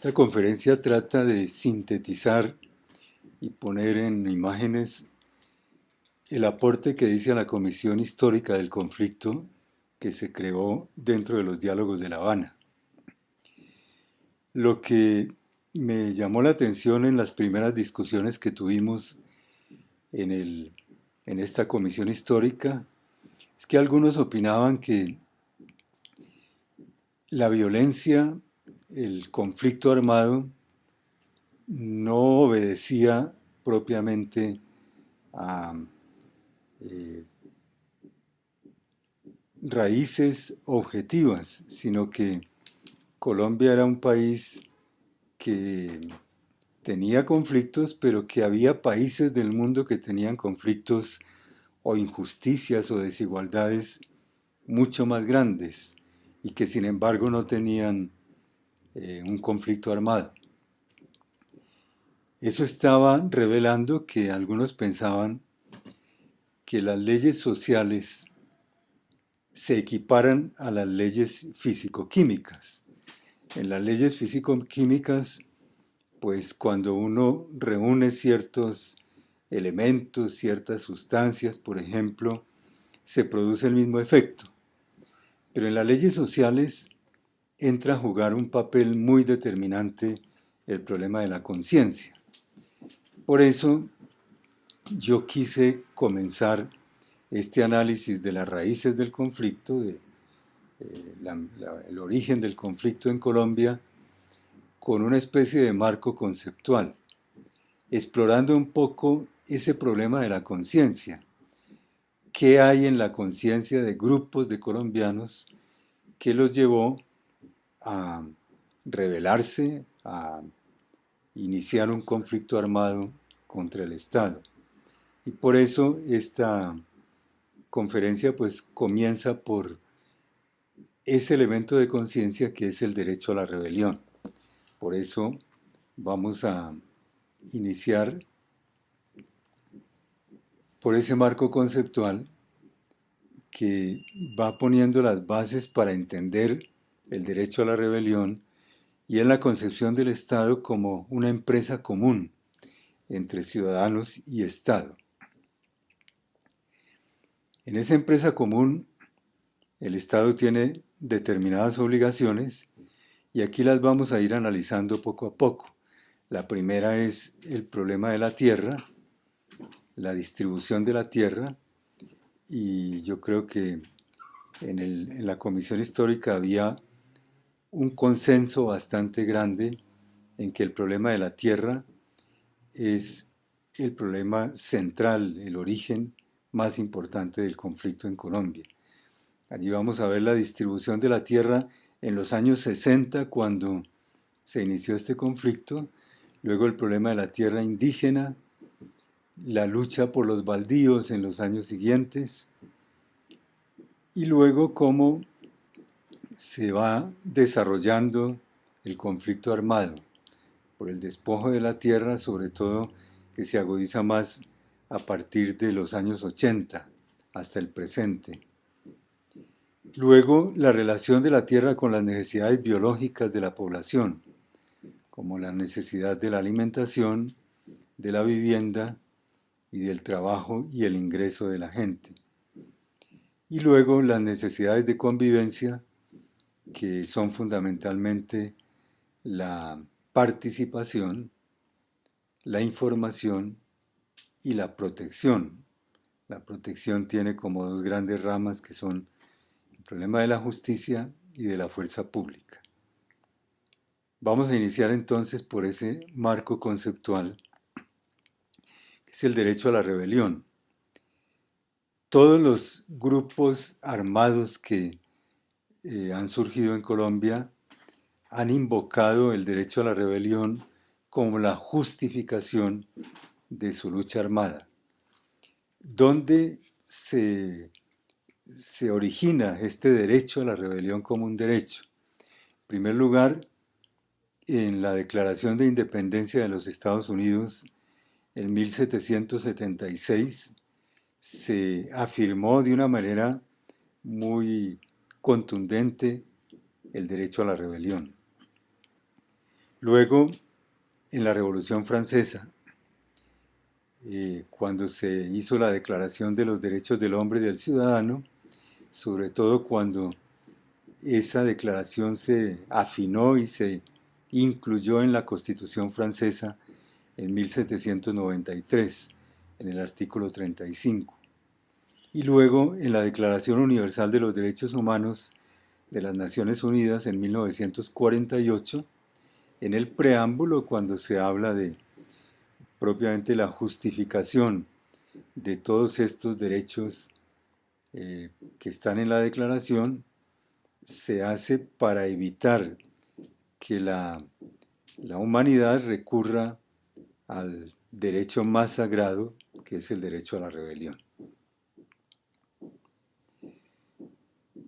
Esta conferencia trata de sintetizar y poner en imágenes el aporte que dice a la Comisión Histórica del Conflicto que se creó dentro de los diálogos de La Habana. Lo que me llamó la atención en las primeras discusiones que tuvimos en esta comisión histórica es que algunos opinaban que la violencia, el conflicto armado, no obedecía propiamente a eh, raíces objetivas, sino que Colombia era un país que tenía conflictos, pero que había países del mundo que tenían conflictos o injusticias o desigualdades mucho más grandes y que sin embargo no tenían un conflicto armado. Eso estaba revelando que algunos pensaban que las leyes sociales se equiparan a las leyes físico-químicas. En las leyes físico-químicas, pues cuando uno reúne ciertos elementos, ciertas sustancias, por ejemplo, se produce el mismo efecto. Pero en las leyes sociales entra a jugar un papel muy determinante el problema de la conciencia. Por eso yo quise comenzar este análisis de las raíces del conflicto, el origen del conflicto en Colombia, con una especie de marco conceptual, explorando un poco ese problema de la conciencia. ¿Qué hay en la conciencia de grupos de colombianos que los llevó a rebelarse, a iniciar un conflicto armado contra el Estado? Y por eso esta conferencia pues comienza por ese elemento de conciencia que es el derecho a la rebelión. Por eso vamos a iniciar por ese marco conceptual que va poniendo las bases para entender el derecho a la rebelión y en la concepción del Estado como una empresa común entre ciudadanos y Estado. En esa empresa común, el Estado tiene determinadas obligaciones y aquí las vamos a ir analizando poco a poco. La primera es el problema de la tierra, la distribución de la tierra, y yo creo que en la comisión histórica había un consenso bastante grande en que el problema de la tierra es el problema central, el origen más importante del conflicto en Colombia. Allí vamos a ver la distribución de la tierra en los años 60 cuando se inició este conflicto, luego el problema de la tierra indígena, la lucha por los baldíos en los años siguientes y luego cómo se va desarrollando el conflicto armado por el despojo de la tierra, sobre todo que se agudiza más a partir de los años 80 hasta el presente. Luego, la relación de la tierra con las necesidades biológicas de la población, como la necesidad de la alimentación, de la vivienda y del trabajo y el ingreso de la gente. Y luego las necesidades de convivencia, que son fundamentalmente la participación, la información y la protección. La protección tiene como dos grandes ramas que son el problema de la justicia y de la fuerza pública. Vamos a iniciar entonces por ese marco conceptual, que es el derecho a la rebelión. Todos los grupos armados que han surgido en Colombia han invocado el derecho a la rebelión como la justificación de su lucha armada. ¿Dónde se origina este derecho a la rebelión como un derecho? En primer lugar, en la Declaración de Independencia de los Estados Unidos en 1776 se afirmó de una manera muy contundente el derecho a la rebelión. Luego, en la Revolución Francesa, cuando se hizo la Declaración de los Derechos del Hombre y del Ciudadano, sobre todo cuando esa declaración se afinó y se incluyó en la Constitución francesa en 1793, en el artículo 35. Y luego en la Declaración Universal de los Derechos Humanos de las Naciones Unidas en 1948, en el preámbulo, cuando se habla de propiamente la justificación de todos estos derechos que están en la declaración, se hace para evitar que la humanidad recurra al derecho más sagrado, que es el derecho a la rebelión.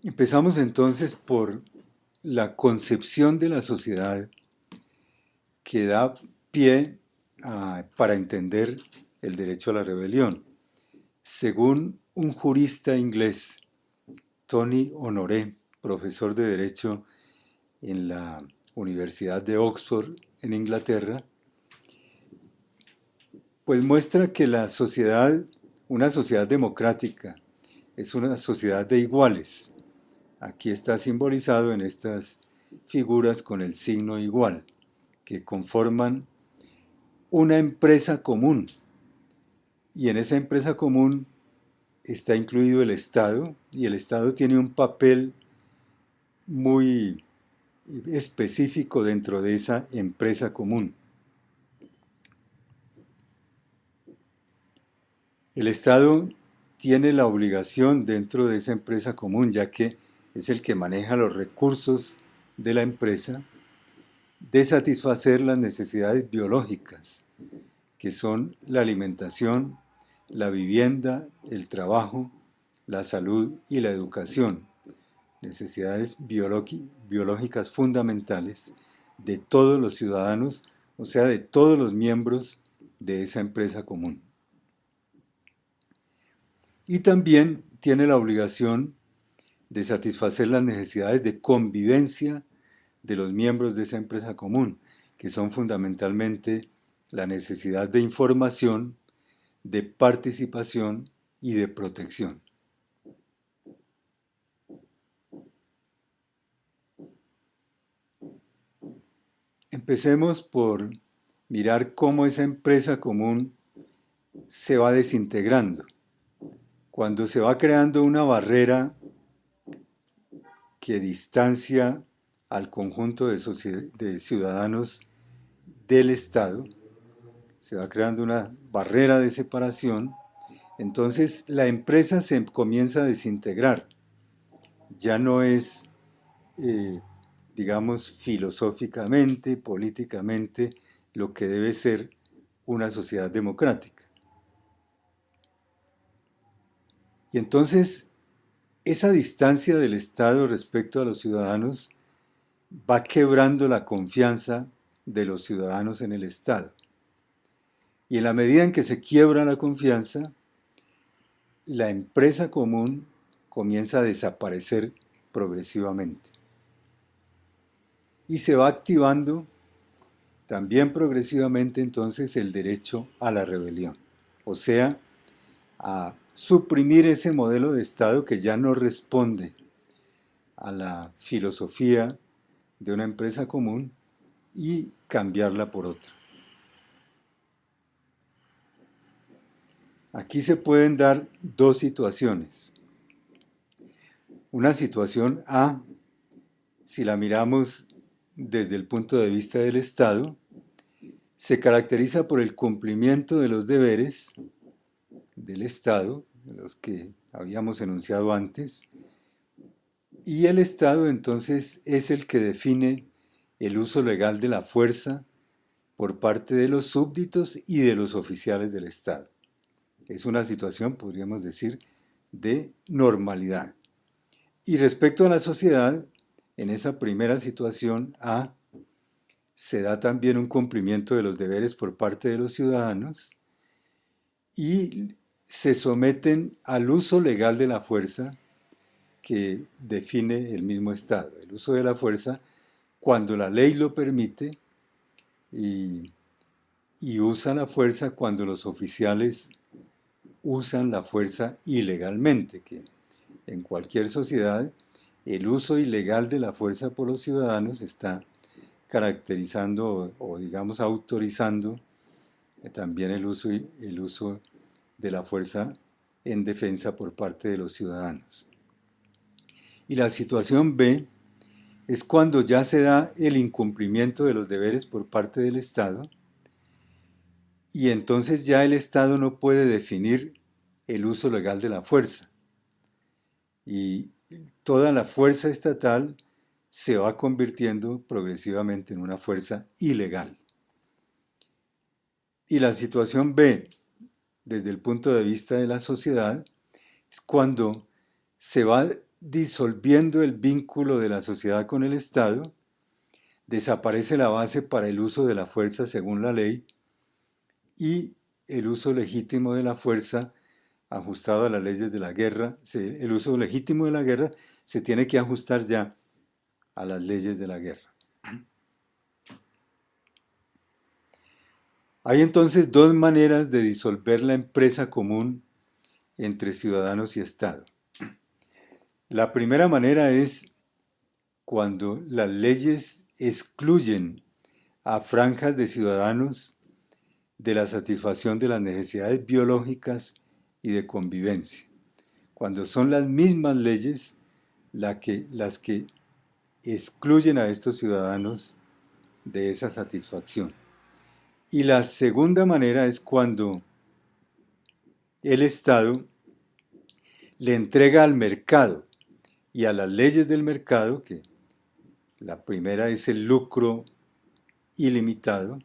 Empezamos entonces por la concepción de la sociedad que da pie para entender el derecho a la rebelión. Según un jurista inglés, Tony Honoré, profesor de Derecho en la Universidad de Oxford, en Inglaterra, pues muestra que la sociedad, una sociedad democrática, es una sociedad de iguales. Aquí está simbolizado en estas figuras con el signo igual, que conforman una empresa común. Y en esa empresa común está incluido el Estado, y el Estado tiene un papel muy específico dentro de esa empresa común. El Estado tiene la obligación dentro de esa empresa común, ya que es el que maneja los recursos de la empresa, de satisfacer las necesidades biológicas, que son la alimentación, la vivienda, el trabajo, la salud y la educación, necesidades biológicas fundamentales de todos los ciudadanos, o sea, de todos los miembros de esa empresa común. Y también tiene la obligación de satisfacer las necesidades de convivencia de los miembros de esa empresa común, que son fundamentalmente la necesidad de información, de participación y de protección. Empecemos por mirar cómo esa empresa común se va desintegrando. Cuando se va creando una barrera que distancia al conjunto de ciudadanos del Estado, se va creando una barrera de separación, entonces la empresa se comienza a desintegrar. Ya no es, digamos, filosóficamente, políticamente, lo que debe ser una sociedad democrática. Y entonces, esa distancia del Estado respecto a los ciudadanos va quebrando la confianza de los ciudadanos en el Estado. Y en la medida en que se quiebra la confianza, la empresa común comienza a desaparecer progresivamente. Y se va activando también progresivamente entonces el derecho a la rebelión, o sea, a suprimir ese modelo de Estado que ya no responde a la filosofía de una empresa común y cambiarla por otra. Aquí se pueden dar dos situaciones. Una situación A, si la miramos desde el punto de vista del Estado, se caracteriza por el cumplimiento de los deberes del Estado, de los que habíamos enunciado antes, y el Estado entonces es el que define el uso legal de la fuerza por parte de los súbditos y de los oficiales del Estado. Es una situación, podríamos decir, de normalidad. Y respecto a la sociedad, en esa primera situación A, se da también un cumplimiento de los deberes por parte de los ciudadanos y se someten al uso legal de la fuerza que define el mismo Estado. El uso de la fuerza, cuando la ley lo permite, y, y usa la fuerza cuando los oficiales usan la fuerza ilegalmente, que en cualquier sociedad el uso ilegal de la fuerza por los ciudadanos está caracterizando o digamos autorizando también el uso de la fuerza en defensa por parte de los ciudadanos. Y la situación B es cuando ya se da el incumplimiento de los deberes por parte del Estado y entonces ya el Estado no puede definir el uso legal de la fuerza. Y toda la fuerza estatal se va convirtiendo progresivamente en una fuerza ilegal. Y la situación B, desde el punto de vista de la sociedad, es cuando se va disolviendo el vínculo de la sociedad con el Estado, desaparece la base para el uso de la fuerza según la ley y el uso legítimo de la fuerza ajustado a las leyes de la guerra, el uso legítimo de la guerra se tiene que ajustar ya a las leyes de la guerra. Hay entonces dos maneras de disolver la empresa común entre ciudadanos y Estado. La primera manera es cuando las leyes excluyen a franjas de ciudadanos de la satisfacción de las necesidades biológicas y de convivencia. Cuando son las mismas leyes las que excluyen a estos ciudadanos de esa satisfacción. Y la segunda manera es cuando el Estado le entrega al mercado y a las leyes del mercado, que la primera es el lucro ilimitado,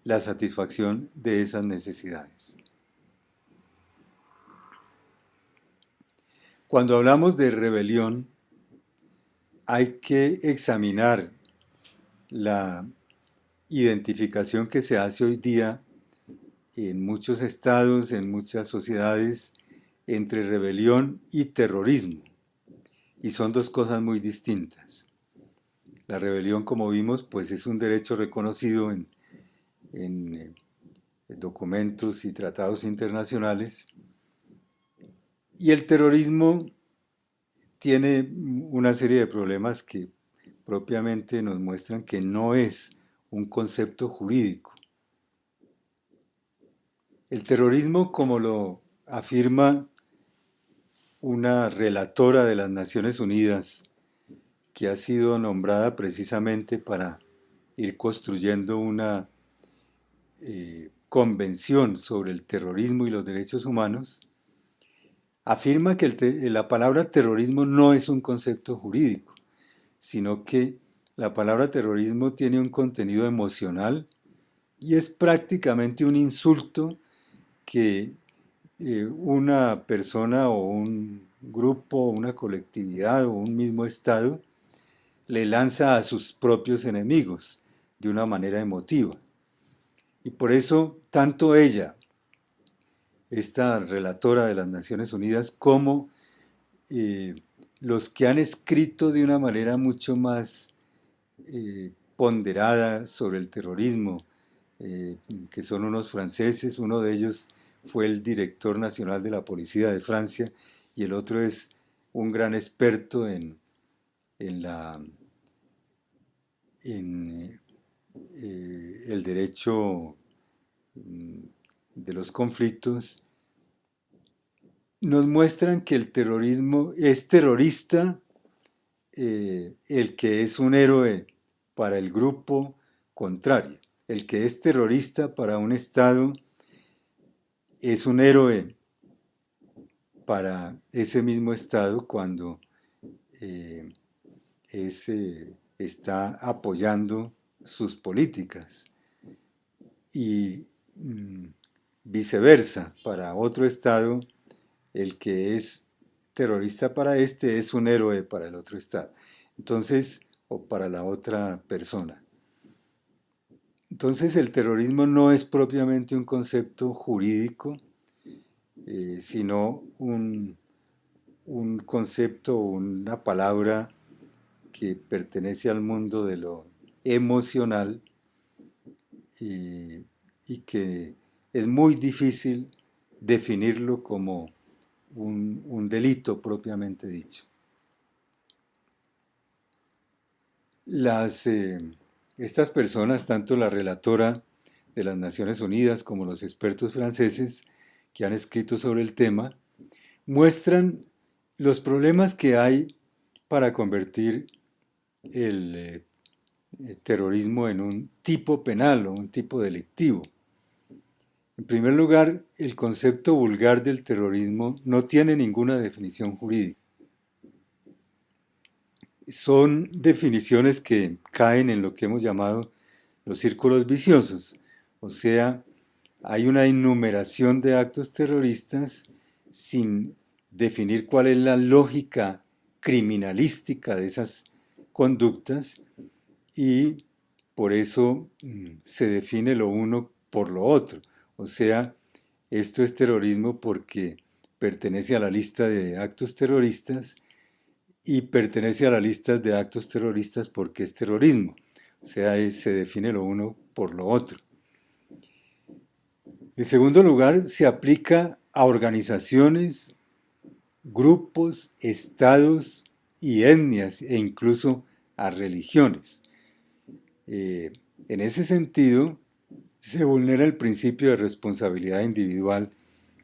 la satisfacción de esas necesidades. Cuando hablamos de rebelión, hay que examinar la identificación que se hace hoy día en muchos estados, en muchas sociedades, entre rebelión y terrorismo. Y son dos cosas muy distintas. La rebelión, como vimos, pues es un derecho reconocido en documentos y tratados internacionales. Y el terrorismo tiene una serie de problemas que propiamente nos muestran que no es un concepto jurídico. El terrorismo, como lo afirma una relatora de las Naciones Unidas, que ha sido nombrada precisamente para ir construyendo una convención sobre el terrorismo y los derechos humanos, afirma que la palabra terrorismo no es un concepto jurídico, sino que la palabra terrorismo tiene un contenido emocional y es prácticamente un insulto que una persona o un grupo, una colectividad o un mismo Estado le lanza a sus propios enemigos de una manera emotiva. Y por eso tanto ella, esta relatora de las Naciones Unidas, como los que han escrito de una manera mucho más ponderada sobre el terrorismo, que son unos franceses, uno de ellos fue el director nacional de la policía de Francia y el otro es un gran experto en el derecho de los conflictos, nos muestran que el terrorismo es terrorista el que es un héroe para el grupo contrario. El que es terrorista para un Estado es un héroe para ese mismo Estado cuando eh, está apoyando sus políticas. Y viceversa, para otro Estado, el que es terrorista para este es un héroe para el otro Estado. Entonces, o para la otra persona. Entonces, el terrorismo no es propiamente un concepto jurídico, sino un concepto, una palabra que pertenece al mundo de lo emocional y, y que es muy difícil definirlo como un delito propiamente dicho. Estas personas, tanto la relatora de las Naciones Unidas como los expertos franceses que han escrito sobre el tema, muestran los problemas que hay para convertir el terrorismo en un tipo penal o un tipo delictivo. En primer lugar, el concepto vulgar del terrorismo no tiene ninguna definición jurídica. Son definiciones que caen en lo que hemos llamado los círculos viciosos, o sea, hay una enumeración de actos terroristas sin definir cuál es la lógica criminalística de esas conductas y por eso se define lo uno por lo otro. O sea, esto es terrorismo porque pertenece a la lista de actos terroristas y pertenece a la lista de actos terroristas porque es terrorismo. O sea, se define lo uno por lo otro. En segundo lugar, se aplica a organizaciones, grupos, estados y etnias e incluso a religiones. En ese sentido, se vulnera el principio de responsabilidad individual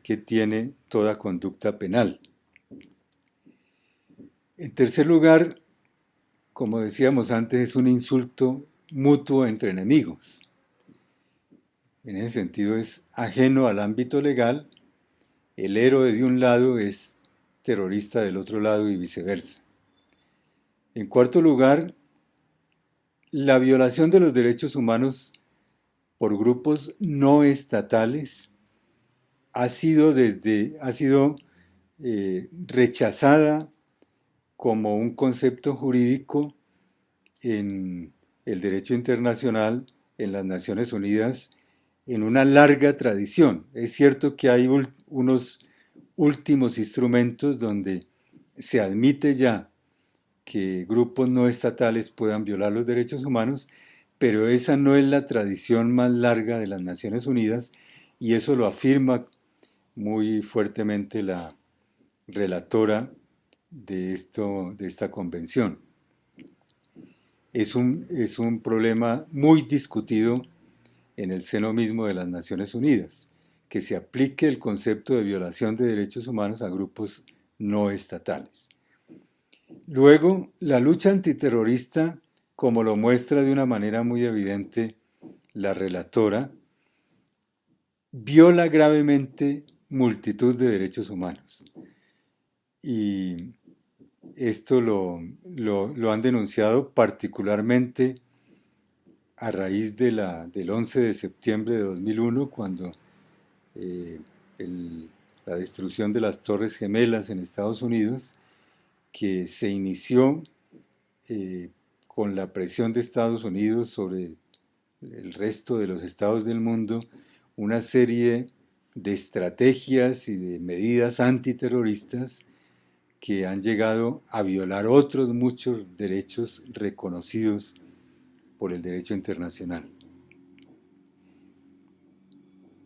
que tiene toda conducta penal. En tercer lugar, como decíamos antes, es un insulto mutuo entre enemigos. En ese sentido es ajeno al ámbito legal, el héroe de un lado es terrorista del otro lado y viceversa. En cuarto lugar, la violación de los derechos humanos por grupos no estatales ha sido rechazada como un concepto jurídico en el derecho internacional, en las Naciones Unidas, en una larga tradición. Es cierto que hay unos últimos instrumentos donde se admite ya que grupos no estatales puedan violar los derechos humanos, pero esa no es la tradición más larga de las Naciones Unidas y eso lo afirma muy fuertemente la relatora de esta convención. Es un problema muy discutido en el seno mismo de las Naciones Unidas, que se aplique el concepto de violación de derechos humanos a grupos no estatales. Luego, la lucha antiterrorista, como lo muestra de una manera muy evidente la relatora, viola gravemente multitud de derechos humanos. Y esto lo han denunciado particularmente a raíz del 11 de septiembre de 2001, cuando la destrucción de las Torres Gemelas en Estados Unidos, que se inició con la presión de Estados Unidos sobre el resto de los estados del mundo, una serie de estrategias y de medidas antiterroristas que han llegado a violar otros muchos derechos reconocidos por el derecho internacional.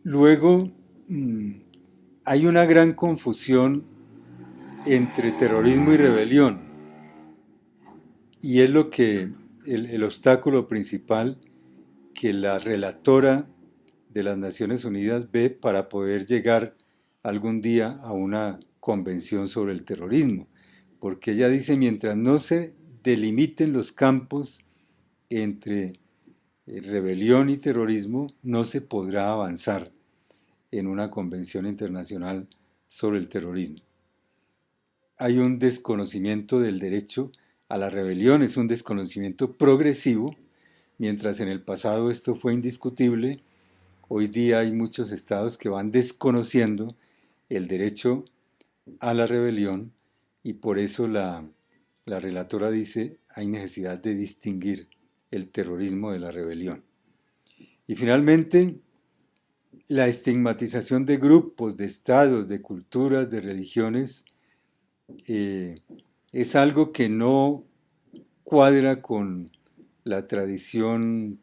Luego, hay una gran confusión entre terrorismo y rebelión, y es lo que el obstáculo principal que la relatora de las Naciones Unidas ve para poder llegar algún día a una convención sobre el terrorismo, porque ella dice, mientras no se delimiten los campos entre rebelión y terrorismo, no se podrá avanzar en una convención internacional sobre el terrorismo. Hay un desconocimiento del derecho a la rebelión, es un desconocimiento progresivo, mientras en el pasado esto fue indiscutible, hoy día hay muchos estados que van desconociendo el derecho a la rebelión y por eso la relatora dice hay necesidad de distinguir el terrorismo de la rebelión. Y finalmente, la estigmatización de grupos, de estados, de culturas, de religiones, es algo que no cuadra con la tradición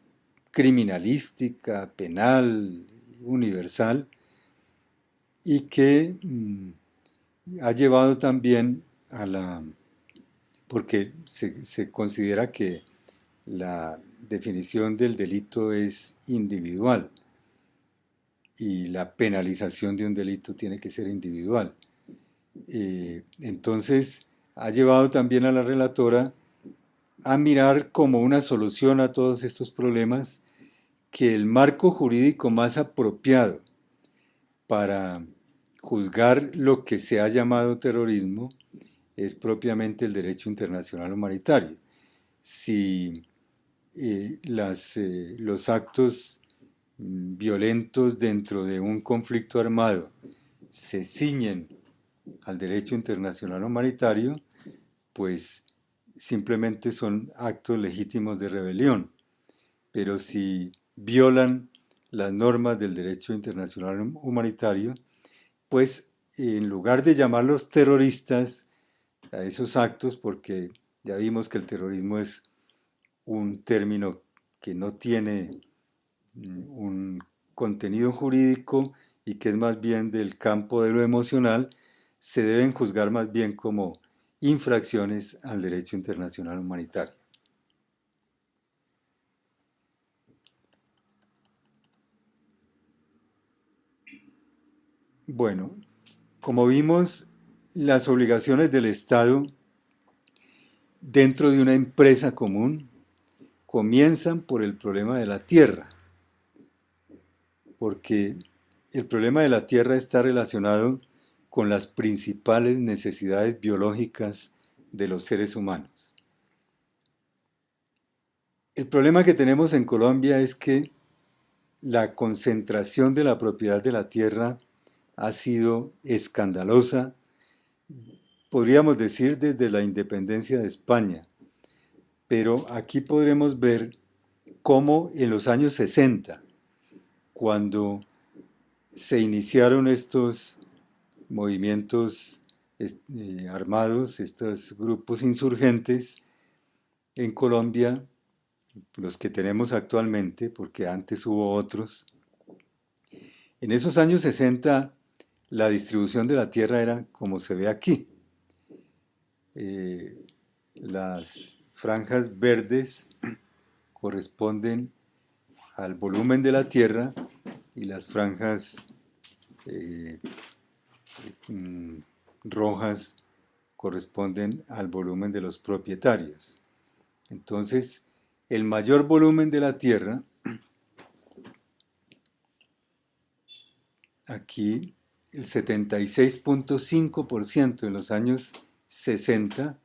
criminalística, penal, universal, y que ha llevado también a porque se considera que la definición del delito es individual y la penalización de un delito tiene que ser individual. Entonces, ha llevado también a la relatora a mirar como una solución a todos estos problemas que el marco jurídico más apropiado para juzgar lo que se ha llamado terrorismo es propiamente el derecho internacional humanitario. Si los actos violentos dentro de un conflicto armado se ciñen al derecho internacional humanitario, pues simplemente son actos legítimos de rebelión. Pero si violan las normas del derecho internacional humanitario, pues en lugar de llamarlos terroristas a esos actos, porque ya vimos que el terrorismo es un término que no tiene un contenido jurídico y que es más bien del campo de lo emocional, se deben juzgar más bien como infracciones al derecho internacional humanitario. Bueno, como vimos, las obligaciones del Estado dentro de una empresa común comienzan por el problema de la tierra, porque el problema de la tierra está relacionado con las principales necesidades biológicas de los seres humanos. El problema que tenemos en Colombia es que la concentración de la propiedad de la tierra ha sido escandalosa, podríamos decir desde la independencia de España, pero aquí podremos ver cómo en los años 60, cuando se iniciaron estos movimientos armados, estos grupos insurgentes en Colombia, los que tenemos actualmente, porque antes hubo otros. En esos años 60 la distribución de la tierra era como se ve aquí. Las franjas verdes corresponden al volumen de la tierra y las franjas rojas corresponden al volumen de los propietarios. Entonces, el mayor volumen de la tierra, aquí el 76.5% en los años 60,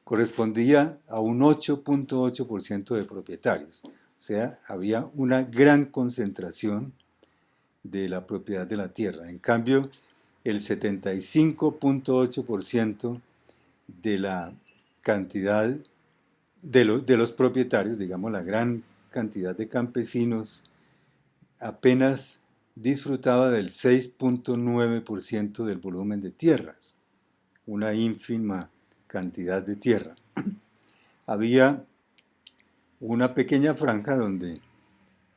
correspondía a un 8.8% de propietarios. O sea, había una gran concentración de la propiedad de la tierra. En cambio, el 75.8% de la cantidad de los propietarios, digamos la gran cantidad de campesinos, apenas disfrutaba del 6.9% del volumen de tierras, una ínfima cantidad de tierra. Había una pequeña franja donde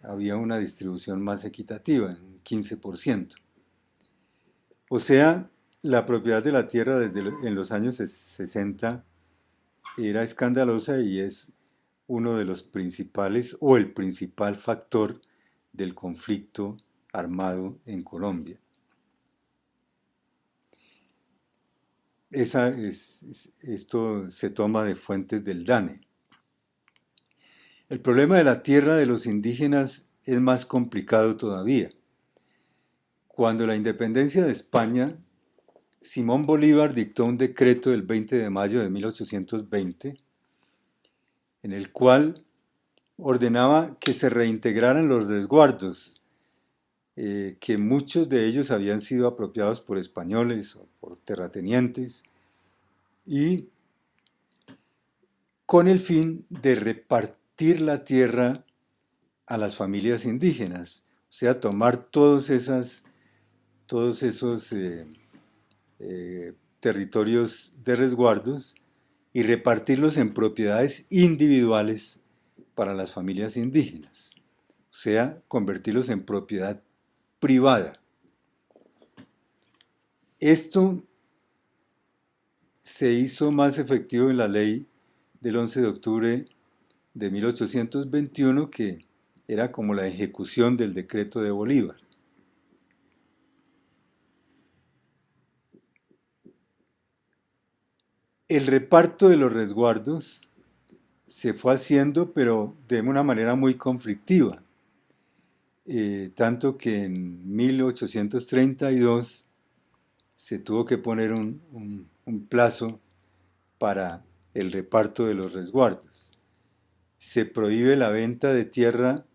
había una distribución más equitativa, un 15%. O sea, la propiedad de la tierra en los años 60 era escandalosa y es uno de los principales o el principal factor del conflicto armado en Colombia. Esto se toma de fuentes del DANE. El problema de la tierra de los indígenas es más complicado todavía. Cuando la independencia de España, Simón Bolívar dictó un decreto del 20 de mayo de 1820, en el cual ordenaba que se reintegraran los resguardos, que muchos de ellos habían sido apropiados por españoles o por terratenientes, y con el fin de repartir la tierra a las familias indígenas, o sea, tomar todos esos territorios de resguardos y repartirlos en propiedades individuales para las familias indígenas. sea, convertirlos en propiedad privada. Esto se hizo más efectivo en la ley del 11 de octubre de 1821, que era como la ejecución del decreto de Bolívar. El reparto de los resguardos se fue haciendo, pero de una manera muy conflictiva, tanto que en 1832 se tuvo que poner un plazo para el reparto de los resguardos. Se prohíbe la venta de tierra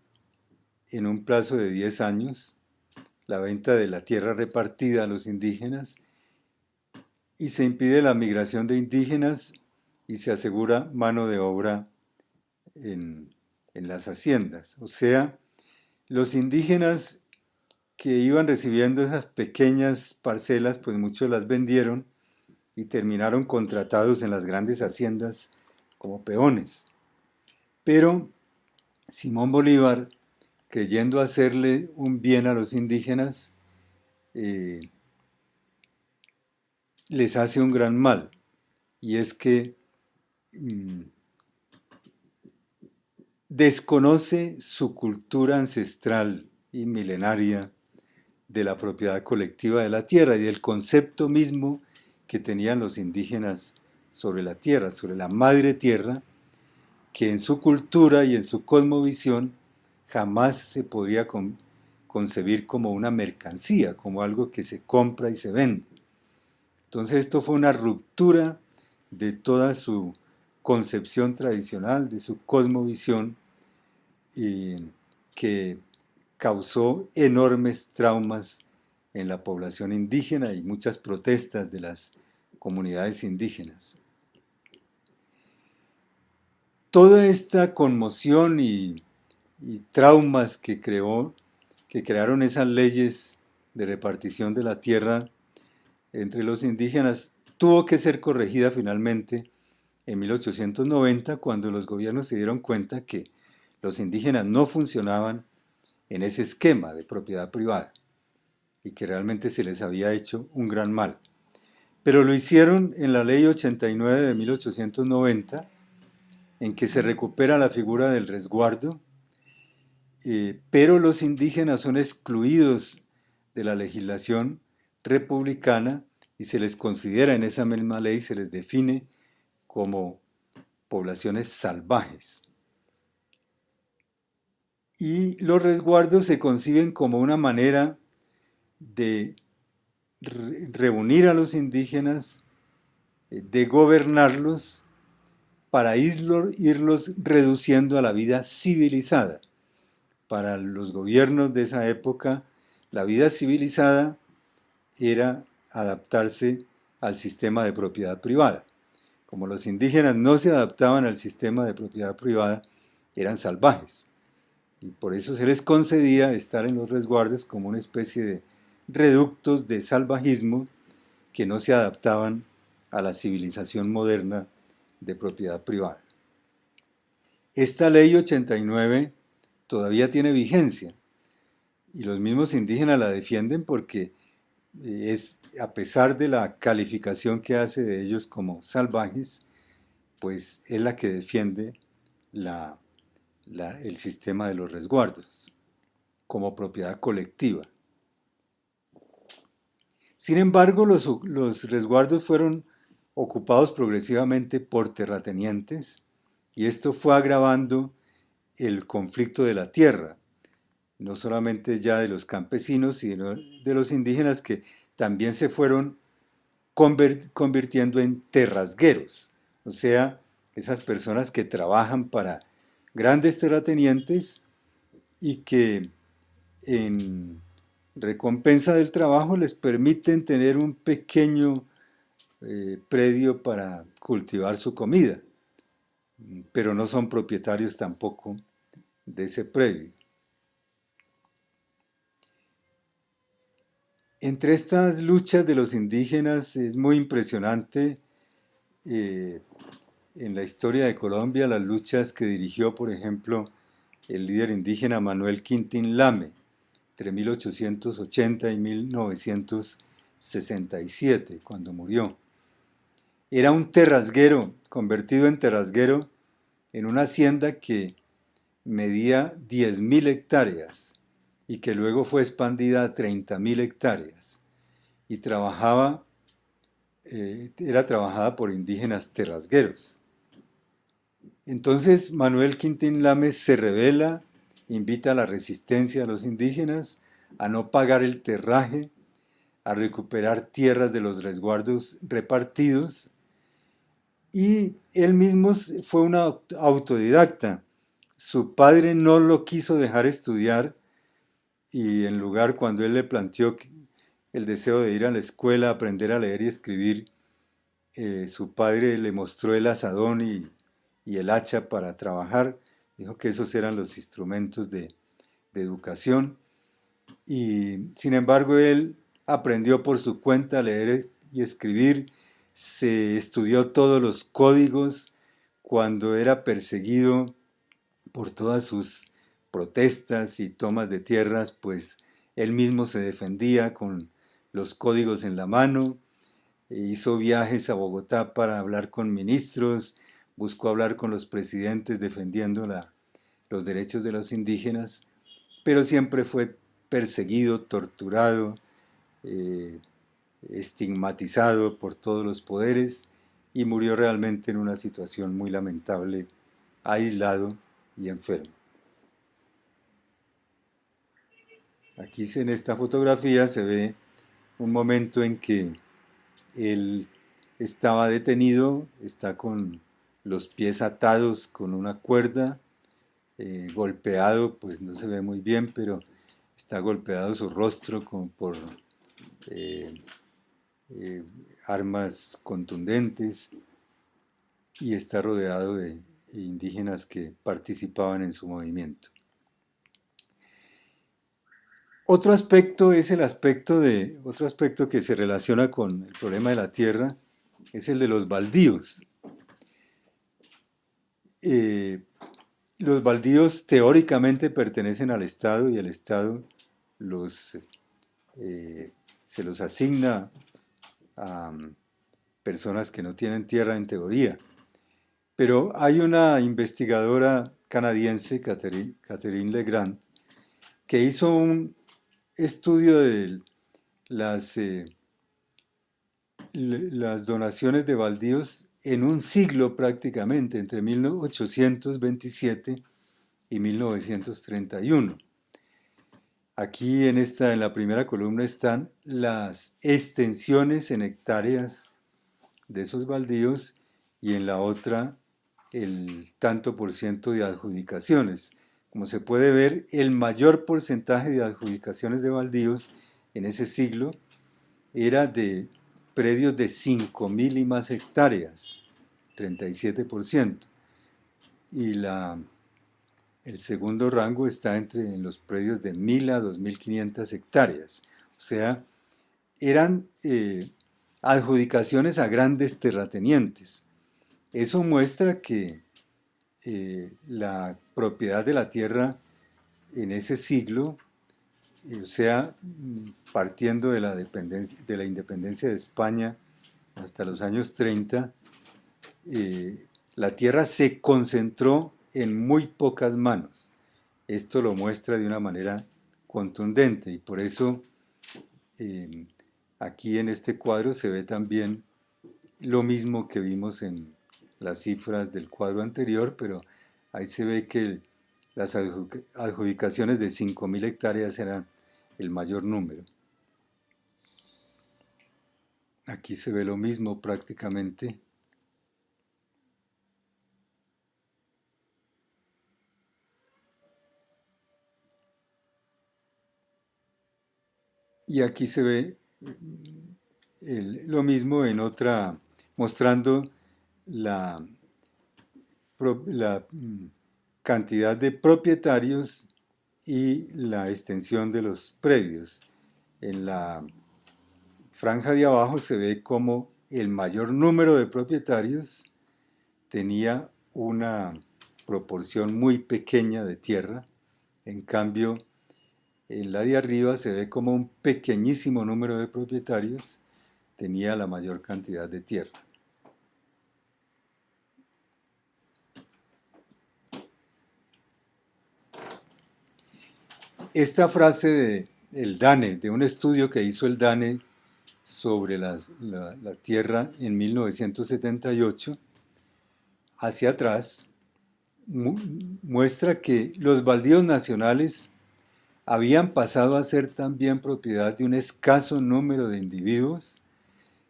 en un plazo de 10 años, la venta de la tierra repartida a los indígenas, y se impide la migración de indígenas y se asegura mano de obra en las haciendas. O sea, los indígenas que iban recibiendo esas pequeñas parcelas, pues muchos las vendieron y terminaron contratados en las grandes haciendas como peones. Pero Simón Bolívar, creyendo hacerle un bien a los indígenas, les hace un gran mal, y es que desconoce su cultura ancestral y milenaria de la propiedad colectiva de la tierra y del concepto mismo que tenían los indígenas sobre la tierra, sobre la madre tierra, que en su cultura y en su cosmovisión jamás se podría concebir como una mercancía, como algo que se compra y se vende. Entonces esto fue una ruptura de toda su concepción tradicional, de su cosmovisión, que causó enormes traumas en la población indígena y muchas protestas de las comunidades indígenas. Toda esta conmoción y traumas que crearon esas leyes de repartición de la tierra entre los indígenas, tuvo que ser corregida finalmente en 1890, cuando los gobiernos se dieron cuenta que los indígenas no funcionaban en ese esquema de propiedad privada y que realmente se les había hecho un gran mal. Pero lo hicieron en la ley 89 de 1890, en que se recupera la figura del resguardo, pero los indígenas son excluidos de la legislación republicana y se les considera en esa misma ley, se les define como poblaciones salvajes. Y los resguardos se conciben como una manera de reunir a los indígenas, de gobernarlos, para irlos reduciendo a la vida civilizada. Para los gobiernos de esa época, la vida civilizada era adaptarse al sistema de propiedad privada. Como los indígenas no se adaptaban al sistema de propiedad privada, eran salvajes. Y por eso se les concedía estar en los resguardos como una especie de reductos de salvajismo que no se adaptaban a la civilización moderna de propiedad privada. Esta ley 89 todavía tiene vigencia y los mismos indígenas la defienden porque a pesar de la calificación que hace de ellos como salvajes, pues es la que defiende el sistema de los resguardos como propiedad colectiva. Sin embargo, los resguardos fueron ocupados progresivamente por terratenientes y esto fue agravando el conflicto de la tierra, no solamente ya de los campesinos, sino de los indígenas que también se fueron convirtiendo en terrasgueros, o sea, esas personas que trabajan para grandes terratenientes y que en recompensa del trabajo les permiten tener un pequeño predio para cultivar su comida, pero no son propietarios tampoco de ese predio. Entre estas luchas de los indígenas es muy impresionante en la historia de Colombia las luchas que dirigió, por ejemplo, el líder indígena Manuel Quintín Lame, entre 1880 y 1967, cuando murió. Era un terrasguero, convertido en terrasguero, en una hacienda que medía 10.000 hectáreas y que luego fue expandida a 30.000 hectáreas y era trabajada por indígenas terrasgueros. Entonces Manuel Quintín Lames se rebela, invita a la resistencia a los indígenas a no pagar el terraje, a recuperar tierras de los resguardos repartidos, y él mismo fue un autodidacta. Su padre no lo quiso dejar estudiar y en lugar, cuando él le planteó el deseo de ir a la escuela, aprender a leer y escribir, su padre le mostró el asadón y el hacha para trabajar. Dijo que esos eran los instrumentos de educación, y sin embargo él aprendió por su cuenta a leer y escribir. Se estudió todos los códigos. Cuando era perseguido por todas sus protestas y tomas de tierras, pues él mismo se defendía con los códigos en la mano. Hizo viajes a Bogotá para hablar con ministros, buscó hablar con los presidentes defendiendo los derechos de los indígenas, pero siempre fue perseguido, torturado, eh, estigmatizado por todos los poderes, y murió realmente en una situación muy lamentable, aislado y enfermo. Aquí en esta fotografía se ve un momento en que él estaba detenido, está con los pies atados con una cuerda, golpeado, pues no se ve muy bien, pero está golpeado su rostro por eh, eh, armas contundentes, y está rodeado de indígenas que participaban en su movimiento. Otro aspecto es otro aspecto que se relaciona con el problema de la tierra, es el de los baldíos. Eh, los baldíos teóricamente pertenecen al Estado, y el Estado se los asigna a personas que no tienen tierra en teoría. Pero hay una investigadora canadiense, Catherine Legrand, que hizo un estudio de las donaciones de baldíos en un siglo prácticamente, entre 1827 y 1931. Aquí en la primera columna están las extensiones en hectáreas de esos baldíos, y en la otra el tanto por ciento de adjudicaciones. Como se puede ver, el mayor porcentaje de adjudicaciones de baldíos en ese siglo era de predios de 5.000 y más hectáreas, 37%. Y el segundo rango está en los predios de 1.000 a 2.500 hectáreas. O sea, eran adjudicaciones a grandes terratenientes. Eso muestra que la propiedad de la tierra en ese siglo, o sea, partiendo de la independencia de España hasta los años 30, la tierra se concentró en muy pocas manos. Esto lo muestra de una manera contundente, y por eso aquí en este cuadro se ve también lo mismo que vimos en las cifras del cuadro anterior, pero ahí se ve que las adjudicaciones de 5.000 hectáreas eran el mayor número. Aquí se ve lo mismo prácticamente. Y aquí se ve lo mismo en otra, mostrando la cantidad de propietarios y la extensión de los predios. En la franja de abajo se ve como el mayor número de propietarios tenía una proporción muy pequeña de tierra. En cambio, en la de arriba se ve como un pequeñísimo número de propietarios tenía la mayor cantidad de tierra. Esta frase del DANE, de un estudio que hizo el DANE sobre la tierra en 1978, hacia atrás, muestra que los baldíos nacionales habían pasado a ser también propiedad de un escaso número de individuos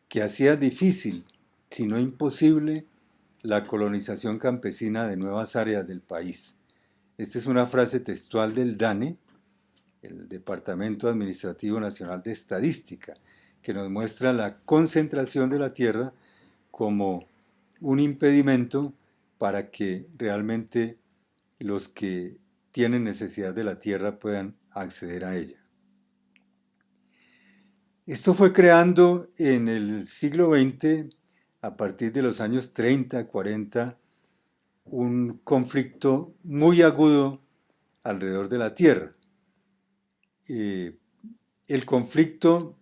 que hacía difícil, si no imposible, la colonización campesina de nuevas áreas del país. Esta es una frase textual del DANE, el Departamento Administrativo Nacional de Estadística, que nos muestra la concentración de la tierra como un impedimento para que realmente los que tienen necesidad de la tierra puedan acceder a ella. Esto fue creando en el siglo XX, a partir de los años 30, 40, un conflicto muy agudo alrededor de la tierra. El conflicto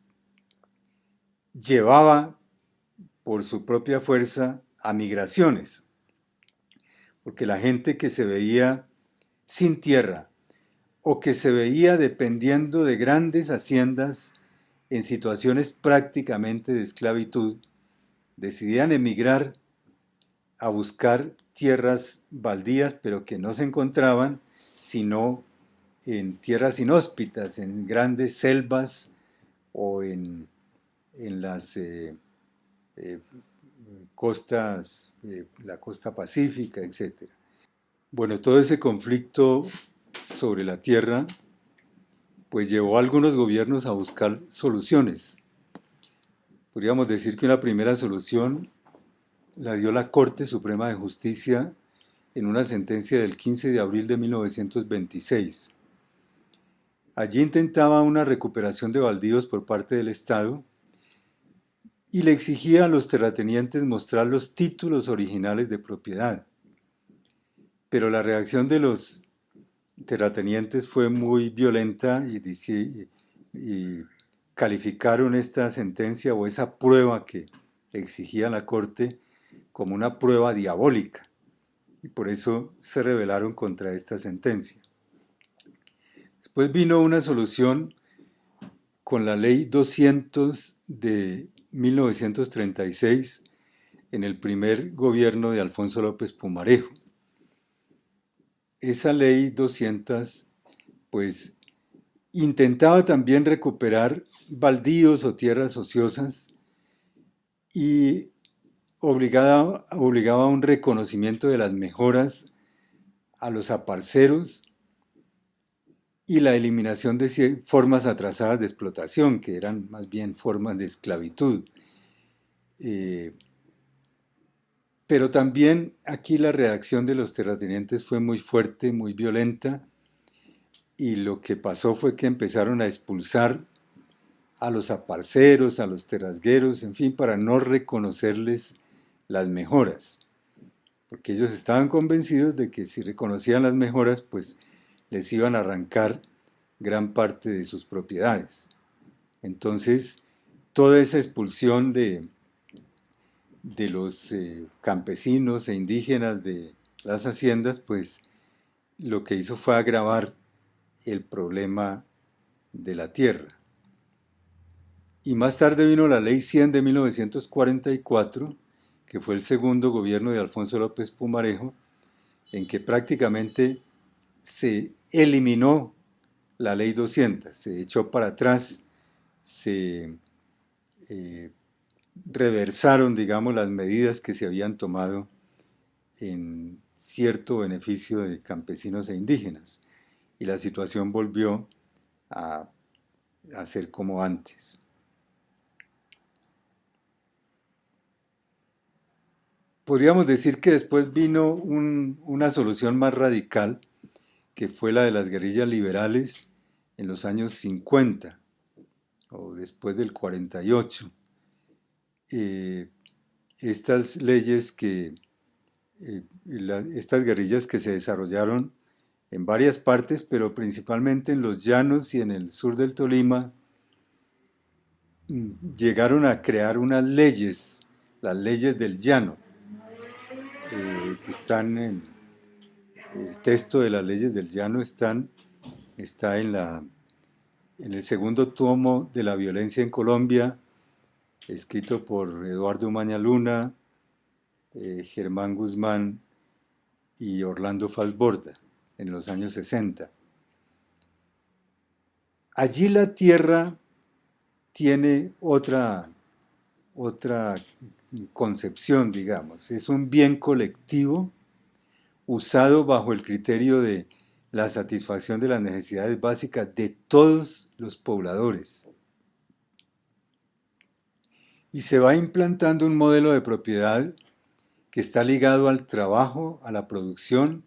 llevaba por su propia fuerza a migraciones, porque la gente que se veía sin tierra o que se veía dependiendo de grandes haciendas en situaciones prácticamente de esclavitud, decidían emigrar a buscar tierras baldías, pero que no se encontraban sino en tierras inhóspitas, en grandes selvas o en las costas, la costa pacífica, etc. Bueno, todo ese conflicto sobre la tierra pues llevó a algunos gobiernos a buscar soluciones. Podríamos decir que una primera solución la dio la Corte Suprema de Justicia en una sentencia del 15 de abril de 1926. Allí intentaba una recuperación de baldíos por parte del Estado y le exigía a los terratenientes mostrar los títulos originales de propiedad. Pero la reacción de los terratenientes fue muy violenta y calificaron esta sentencia o esa prueba que exigía la Corte como una prueba diabólica, y por eso se rebelaron contra esta sentencia. Después vino una solución con la Ley 200 de 1936 en el primer gobierno de Alfonso López Pumarejo. Esa Ley 200 pues intentaba también recuperar baldíos o tierras ociosas y obligaba a un reconocimiento de las mejoras a los aparceros y la eliminación de formas atrasadas de explotación, que eran más bien formas de esclavitud. Pero también aquí la reacción de los terratenientes fue muy fuerte, muy violenta, y lo que pasó fue que empezaron a expulsar a los aparceros, a los terrasgueros, en fin, para no reconocerles las mejoras, porque ellos estaban convencidos de que si reconocían las mejoras, pues les iban a arrancar gran parte de sus propiedades. Entonces, toda esa expulsión de los campesinos e indígenas de las haciendas, pues lo que hizo fue agravar el problema de la tierra. Y más tarde vino la Ley 100 de 1944, que fue el segundo gobierno de Alfonso López Pumarejo, en que prácticamente se eliminó la Ley 200, se echó para atrás, se reversaron, digamos, las medidas que se habían tomado en cierto beneficio de campesinos e indígenas, y la situación volvió a ser como antes. Podríamos decir que después vino una solución más radical, que fue la de las guerrillas liberales en los años 50 o después del 48. Estas leyes que estas guerrillas que se desarrollaron en varias partes, pero principalmente en los llanos y en el sur del Tolima, llegaron a crear unas leyes, las leyes del llano, que están en el texto de las leyes del llano, está en el segundo tomo de la violencia en Colombia, escrito por Eduardo Umaña Luna, Germán Guzmán y Orlando Falsborda en los años 60. Allí la tierra tiene otra concepción, digamos. Es un bien colectivo usado bajo el criterio de la satisfacción de las necesidades básicas de todos los pobladores. Y se va implantando un modelo de propiedad que está ligado al trabajo, a la producción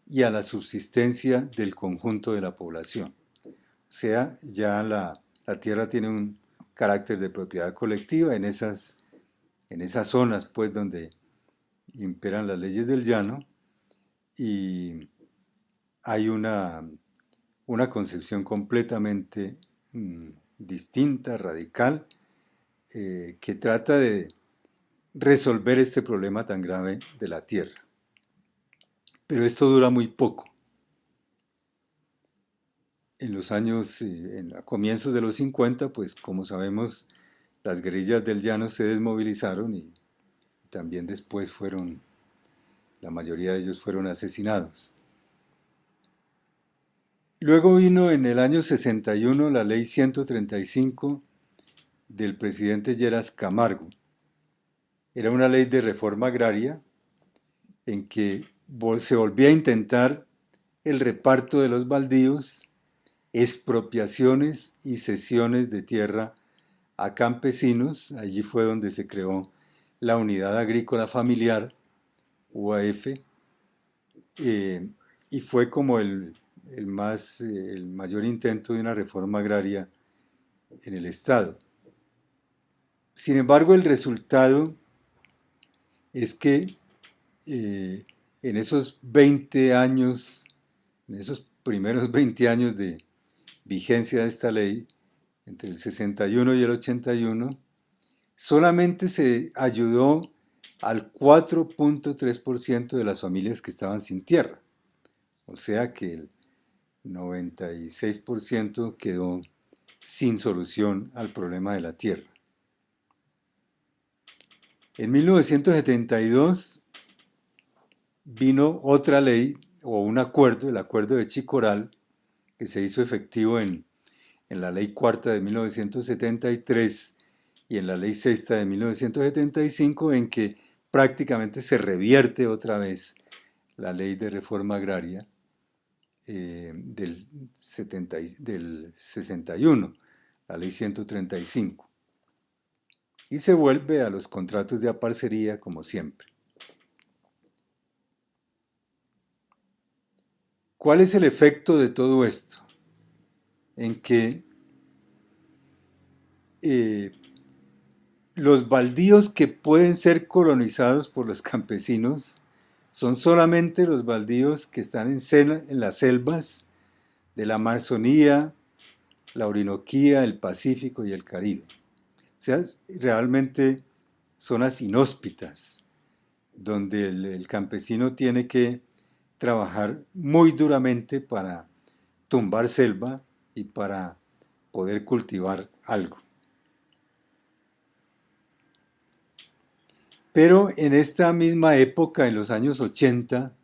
y a la subsistencia del conjunto de la población. O sea, ya la tierra tiene un carácter de propiedad colectiva en esas zonas, pues, donde imperan las leyes del llano, y hay una concepción completamente distinta, radical, que trata de resolver este problema tan grave de la tierra. Pero esto dura muy poco. En los años, a comienzos de los 50, pues como sabemos, las guerrillas del llano se desmovilizaron y también después la mayoría de ellos fueron asesinados. Luego vino en el año 61 la ley 135 del presidente Lleras Camargo. Era una ley de reforma agraria en que se volvía a intentar el reparto de los baldíos, expropiaciones y cesiones de tierra a campesinos. Allí fue donde se creó la Unidad Agrícola Familiar, UAF, y fue como el mayor intento de una reforma agraria en el Estado. Sin embargo, el resultado es que en esos 20 años, en esos primeros 20 años de vigencia de esta ley, entre el 61 y el 81, solamente se ayudó al 4.3% de las familias que estaban sin tierra. O sea que el 96% quedó sin solución al problema de la tierra. En 1972 vino otra ley o un acuerdo, el Acuerdo de Chicoral, que se hizo efectivo en la Ley Cuarta de 1973 y en la Ley Sexta de 1975, en que prácticamente se revierte otra vez la Ley de Reforma Agraria del 61, la Ley 135, y se vuelve a los contratos de aparcería como siempre. ¿Cuál es el efecto de todo esto? En que los baldíos que pueden ser colonizados por los campesinos son solamente los baldíos que están en las selvas de la Amazonía, la Orinoquía, el Pacífico y el Caribe. O sea, realmente zonas inhóspitas, donde el campesino tiene que trabajar muy duramente para tumbar selva y para poder cultivar algo. Pero en esta misma época, en los años 80,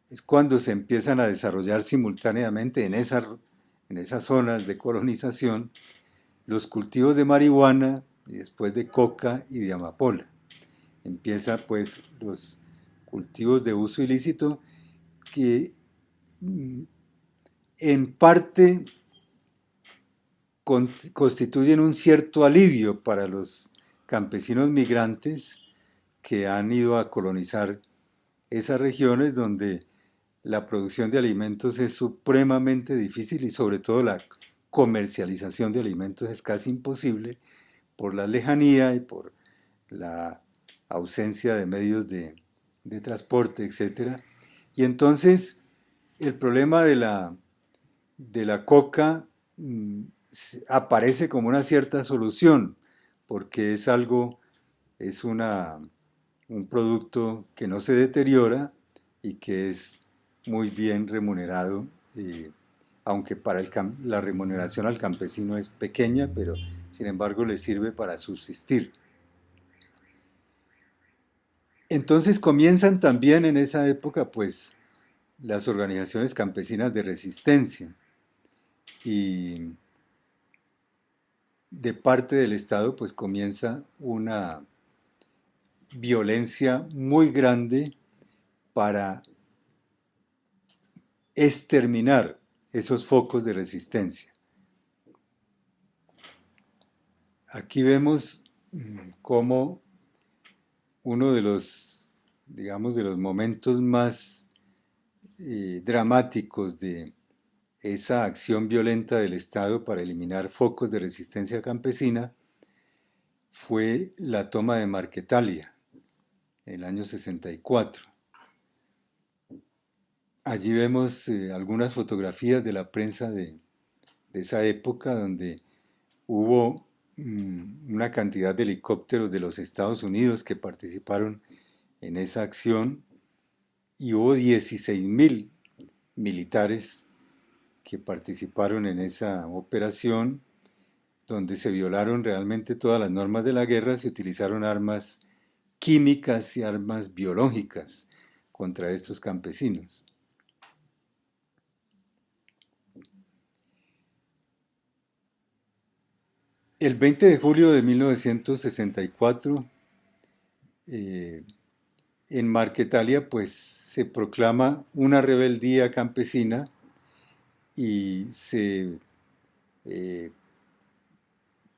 es cuando se empiezan a desarrollar simultáneamente en esas zonas de colonización los cultivos de marihuana y después de coca y de amapola. Empieza pues los cultivos de uso ilícito que en parte constituyen un cierto alivio para los campesinos migrantes que han ido a colonizar esas regiones donde la producción de alimentos es supremamente difícil y sobre todo la comercialización de alimentos es casi imposible por la lejanía y por la ausencia de medios de de transporte, etc. Y entonces el problema de la coca aparece como una cierta solución, porque es algo, es un producto que no se deteriora y que es muy bien remunerado, aunque para la remuneración al campesino es pequeña, pero sin embargo le sirve para subsistir. Entonces comienzan también en esa época pues las organizaciones campesinas de resistencia y de parte del Estado pues comienza una violencia muy grande para exterminar esos focos de resistencia. Aquí vemos cómo uno de los, digamos, de los momentos más dramáticos de esa acción violenta del Estado para eliminar focos de resistencia campesina fue la toma de Marquetalia en el año 64. Allí vemos algunas fotografías de la prensa de esa época donde hubo una cantidad de helicópteros de los Estados Unidos que participaron en esa acción y hubo 16.000 militares que participaron en esa operación donde se violaron realmente todas las normas de la guerra, se utilizaron armas químicas y armas biológicas contra estos campesinos. El 20 de julio de 1964, en Marquetalia, pues se proclama una rebeldía campesina y se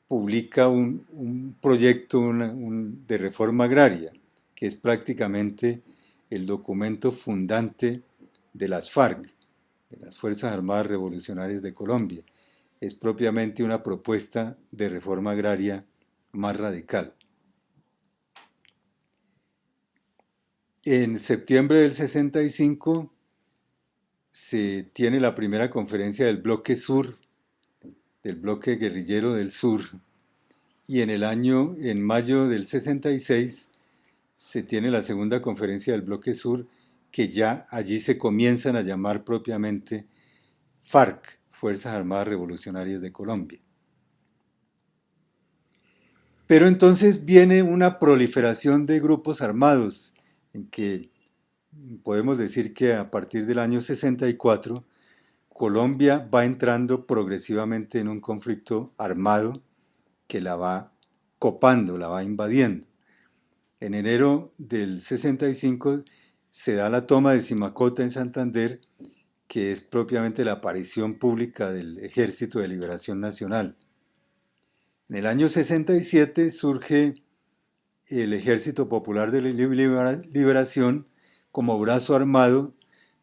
publica un proyecto de reforma agraria, que es prácticamente el documento fundante de las FARC, de las Fuerzas Armadas Revolucionarias de Colombia. Es propiamente una propuesta de reforma agraria más radical. En septiembre del 65 se tiene la primera conferencia del Bloque Sur, del Bloque Guerrillero del Sur, y en mayo del 66 se tiene la segunda conferencia del Bloque Sur, que ya allí se comienzan a llamar propiamente FARC, Fuerzas Armadas Revolucionarias de Colombia. Pero entonces viene una proliferación de grupos armados, en que podemos decir que a partir del año 64, Colombia va entrando progresivamente en un conflicto armado que la va copando, la va invadiendo. En enero del 65 se da la toma de Simacota en Santander, que es propiamente la aparición pública del Ejército de Liberación Nacional. En el año 67 surge el Ejército Popular de Liberación como brazo armado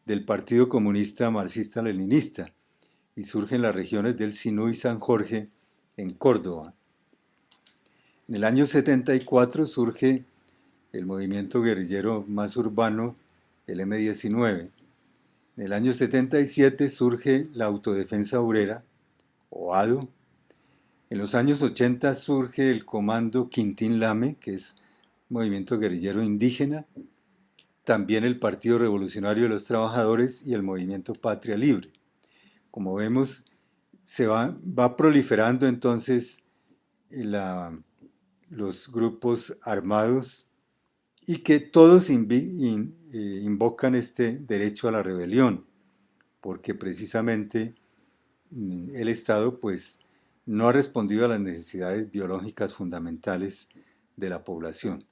del Partido Comunista Marxista-Leninista y surge en las regiones del Sinú y San Jorge en Córdoba. En el año 74 surge el movimiento guerrillero más urbano, el M-19. En el año 77 surge la Autodefensa Obrera, o ADO. En los años 80 surge el Comando Quintín Lame, que es un movimiento guerrillero indígena, también el Partido Revolucionario de los Trabajadores y el Movimiento Patria Libre. Como vemos, se va proliferando entonces los grupos armados y que todos invocan este derecho a la rebelión, porque precisamente el Estado pues no ha respondido a las necesidades biológicas fundamentales de la población.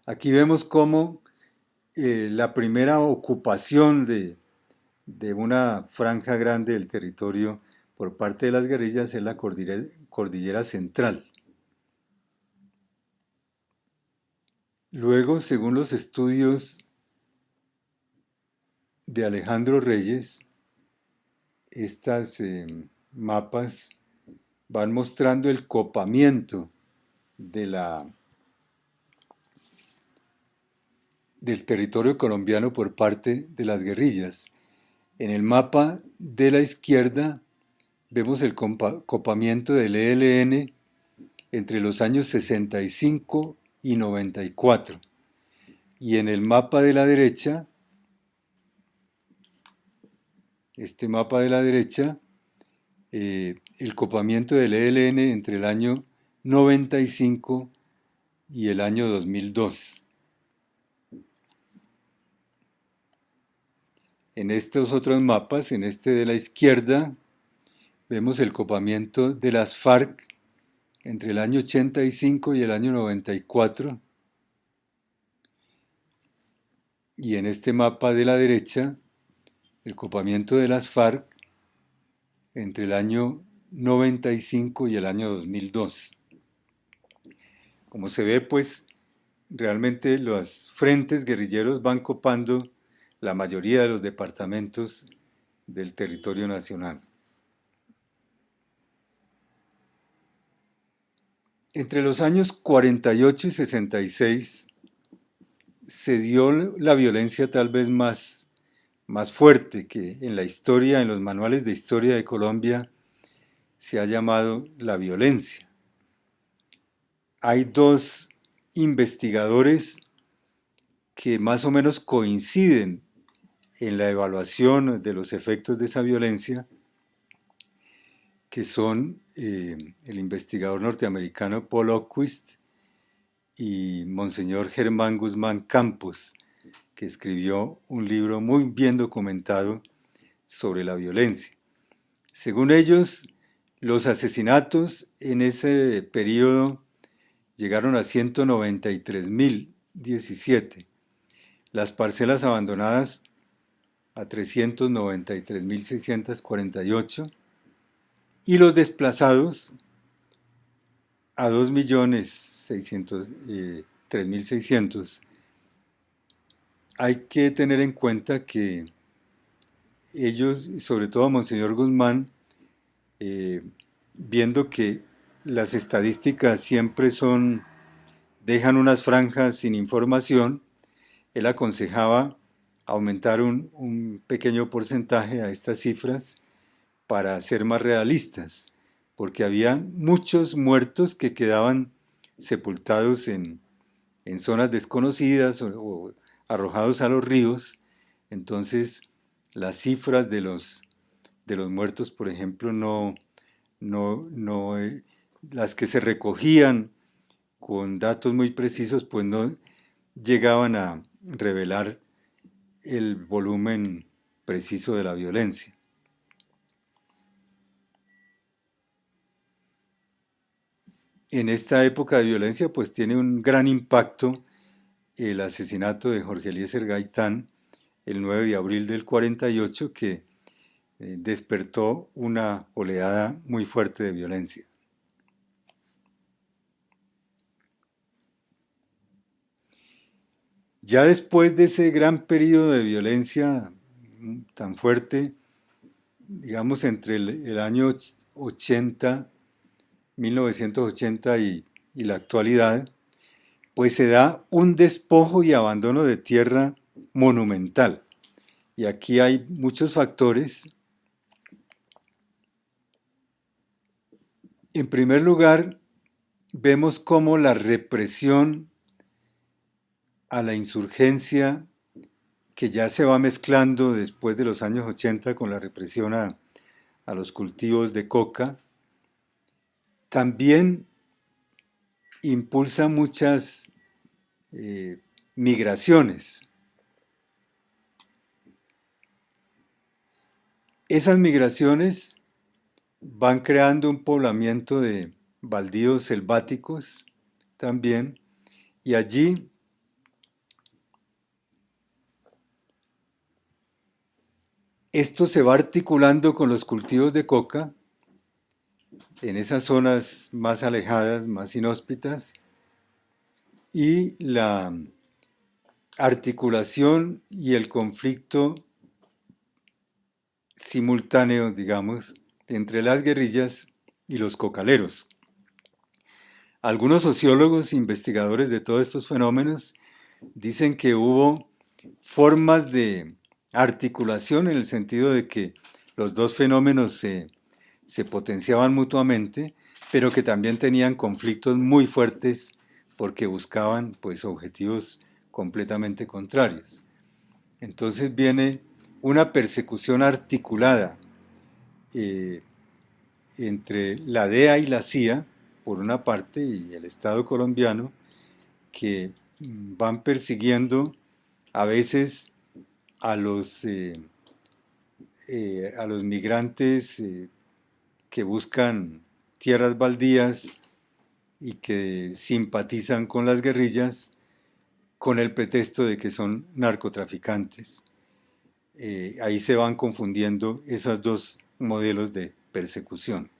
Aquí vemos cómo la primera ocupación de una franja grande del territorio por parte de las guerrillas es la cordillera central. Luego, según los estudios de Alejandro Reyes, estas mapas van mostrando el copamiento de, de del territorio colombiano por parte de las guerrillas. En el mapa de la izquierda vemos el copamiento del ELN entre los años 65 y 94. Y en el mapa de la derecha, este mapa de la derecha, el copamiento del ELN entre el año 95 y el año 2002. En estos otros mapas, en este de la izquierda, vemos el copamiento de las FARC entre el año 85 y el año 94. Y en este mapa de la derecha, el copamiento de las FARC entre el año 95 y el año 2002. Como se ve, pues, realmente los frentes guerrilleros van copando la mayoría de los departamentos del territorio nacional. Entre los años 48 y 66 se dio la violencia tal vez más fuerte que en la historia, en los manuales de historia de Colombia, se ha llamado la violencia. Hay dos investigadores que más o menos coinciden en la evaluación de los efectos de esa violencia, que son el investigador norteamericano Paul Ockwist y Monseñor Germán Guzmán Campos, que escribió un libro muy bien documentado sobre la violencia. Según ellos, los asesinatos en ese periodo llegaron a 193.017, las parcelas abandonadas a 393.648 y los desplazados a 2.603.600. Hay que tener en cuenta que ellos, sobre todo Monseñor Guzmán, viendo que las estadísticas siempre dejan unas franjas sin información, él aconsejaba aumentar un pequeño porcentaje a estas cifras para ser más realistas, porque había muchos muertos que quedaban sepultados en zonas desconocidas o arrojados a los ríos. Entonces las cifras de los muertos, por ejemplo, las que se recogían con datos muy precisos, pues no llegaban a revelar el volumen preciso de la violencia. En esta época de violencia, pues tiene un gran impacto el asesinato de Jorge Eliezer Gaitán el 9 de abril del 48, que despertó una oleada muy fuerte de violencia. Ya después de ese gran periodo de violencia tan fuerte, digamos entre el año 80, 1980 y la actualidad, pues se da un despojo y abandono de tierra monumental. Y aquí hay muchos factores. En primer lugar, vemos cómo la represión a la insurgencia, que ya se va mezclando después de los años 80 con la represión a los cultivos de coca, también impulsa muchas migraciones. Esas migraciones van creando un poblamiento de baldíos selváticos también, y allí esto se va articulando con los cultivos de coca en esas zonas más alejadas, más inhóspitas, y la articulación y el conflicto simultáneo, digamos, entre las guerrillas y los cocaleros. Algunos sociólogos, investigadores de todos estos fenómenos, Dicen que hubo formas de articulación en el sentido de que los dos fenómenos se potenciaban mutuamente, pero que también tenían conflictos muy fuertes porque buscaban pues objetivos completamente contrarios. Entonces viene una persecución articulada eh, entre la DEA y la CIA, por una parte, y el Estado colombiano, que van persiguiendo a veces a a los migrantes que buscan tierras baldías y que simpatizan con las guerrillas con el pretexto de que son narcotraficantes. Ahí se van confundiendo esos dos modelos de persecución.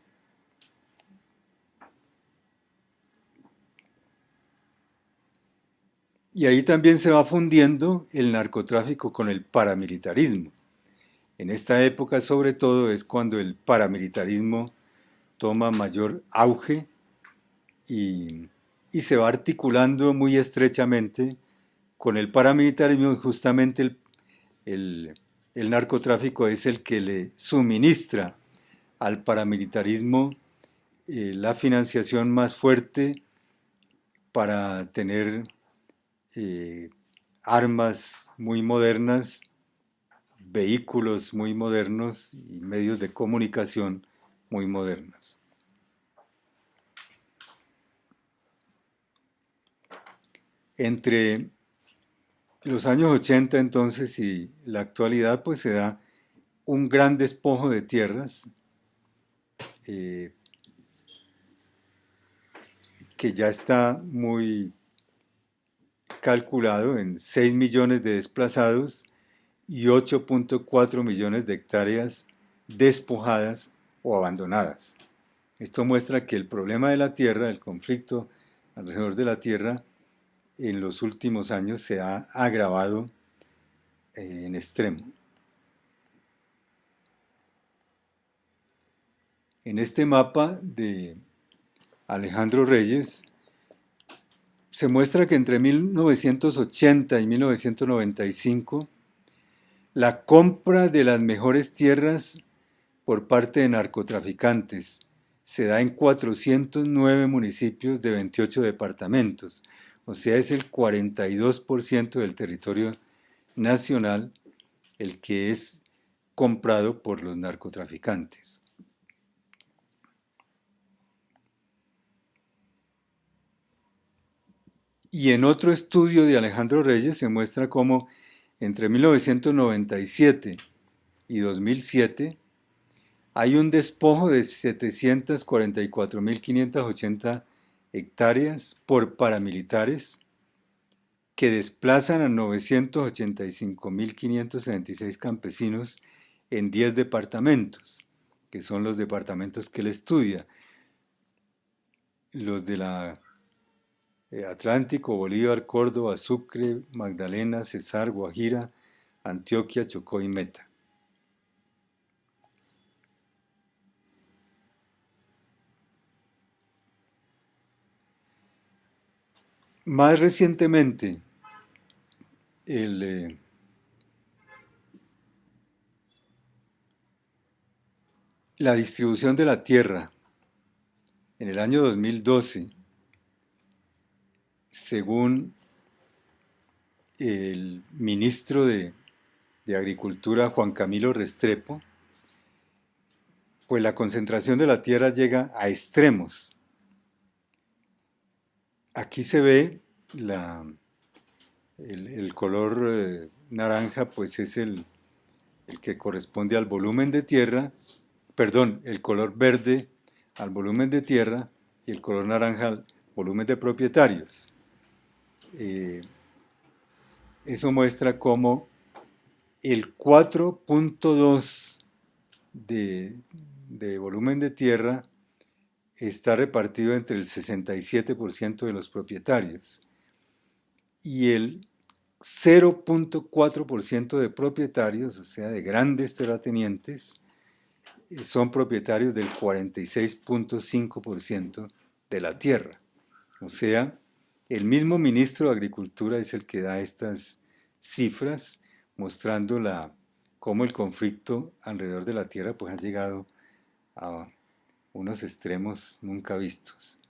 Y ahí también se va fundiendo el narcotráfico con el paramilitarismo. En esta época, sobre todo, es cuando el paramilitarismo toma mayor auge y, y se va articulando muy estrechamente con el paramilitarismo. Justamente el, el narcotráfico es el que le suministra al paramilitarismo la financiación más fuerte para tener eh, armas muy modernas, vehículos muy modernos y medios de comunicación muy modernos. Entre los años 80 entonces y la actualidad pues se da un gran despojo de tierras eh, que ya está muy calculado en 6 millones de desplazados y 8.4 millones de hectáreas despojadas o abandonadas. Esto muestra que el problema de la tierra, el conflicto alrededor de la tierra, en los últimos años se ha agravado en extremo. En este mapa de Alejandro Reyes se muestra que entre 1980 y 1995 la compra de las mejores tierras por parte de narcotraficantes se da en 409 municipios de 28 departamentos, o sea, es el 42% del territorio nacional el que es comprado por los narcotraficantes. Y en otro estudio de Alejandro Reyes se muestra cómo entre 1997 y 2007 hay un despojo de 744.580 hectáreas por paramilitares que desplazan a 985.576 campesinos en 10 departamentos, que son los departamentos que él estudia, los de la Atlántico, Bolívar, Córdoba, Sucre, Magdalena, Cesar, Guajira, Antioquia, Chocó y Meta. Más recientemente, el, la distribución de la tierra en el año 2012, según el ministro de Agricultura, Juan Camilo Restrepo, pues la concentración de la tierra llega a extremos. Aquí se ve el color naranja, pues es el que corresponde al volumen de tierra, perdón, el color verde al volumen de tierra y el color naranja al volumen de propietarios. Eso muestra cómo el 4.2 de volumen de tierra está repartido entre el 67% de los propietarios y el 0.4% de propietarios, o sea, de grandes terratenientes, son propietarios del 46.5% de la tierra. O sea, El mismo ministro de Agricultura es el que da estas cifras mostrando cómo el conflicto alrededor de la tierra pues, ha llegado a unos extremos nunca vistos.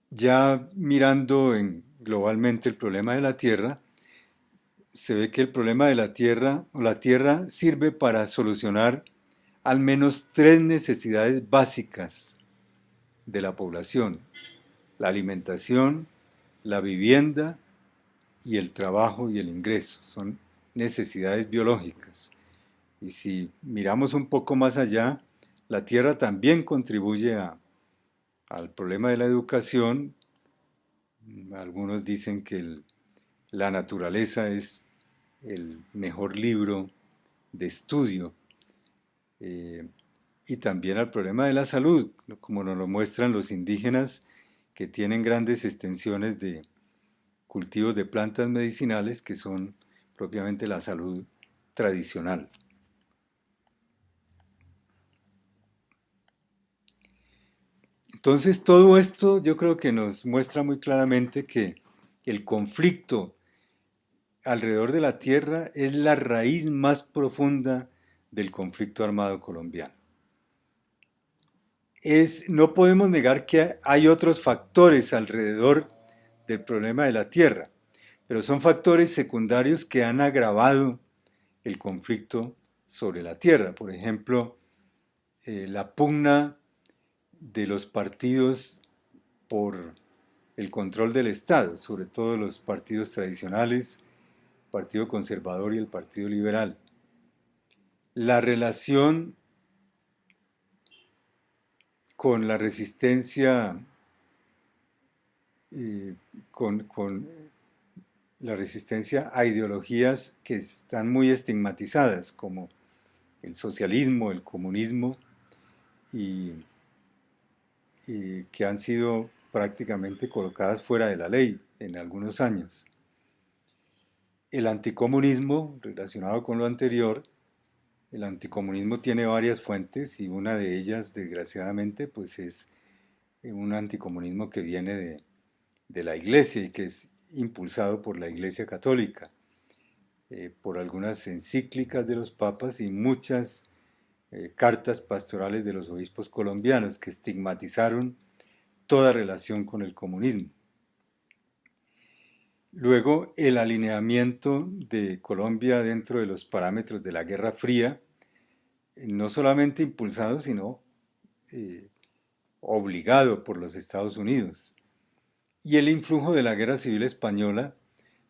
Ya mirando globalmente el problema de la tierra, se ve que el problema de la tierra o la tierra sirve para solucionar al menos tres necesidades básicas de la población: la alimentación, la vivienda y el trabajo y el ingreso. Son necesidades biológicas. Y si miramos un poco más allá, la tierra también contribuye al problema de la educación. Algunos dicen que la naturaleza es el mejor libro de estudio, eh, y también al problema de la salud, como nos lo muestran los indígenas que tienen grandes extensiones de cultivos de plantas medicinales que son propiamente la salud tradicional. Entonces todo esto yo creo que nos muestra muy claramente que el conflicto alrededor de la tierra es la raíz más profunda del conflicto armado colombiano. No podemos negar que hay otros factores alrededor del problema de la tierra, pero son factores secundarios que han agravado el conflicto sobre la tierra. Por ejemplo, la pugna de los partidos por el control del Estado, sobre todo los partidos tradicionales, el Partido Conservador y el Partido Liberal. La relación con la resistencia, eh, con la resistencia a ideologías que están muy estigmatizadas, como el socialismo, el comunismo, y, y que han sido prácticamente colocadas fuera de la ley en algunos años. El anticomunismo, relacionado con lo anterior, el anticomunismo tiene varias fuentes y una de ellas, desgraciadamente, pues es un anticomunismo que viene de la Iglesia y que es impulsado por la Iglesia Católica, por algunas encíclicas de los papas y muchas cartas pastorales de los obispos colombianos que estigmatizaron toda relación con el comunismo. Luego, el alineamiento de Colombia dentro de los parámetros de la Guerra Fría, no solamente impulsado, sino eh, obligado por los Estados Unidos. Y el influjo de la Guerra Civil Española,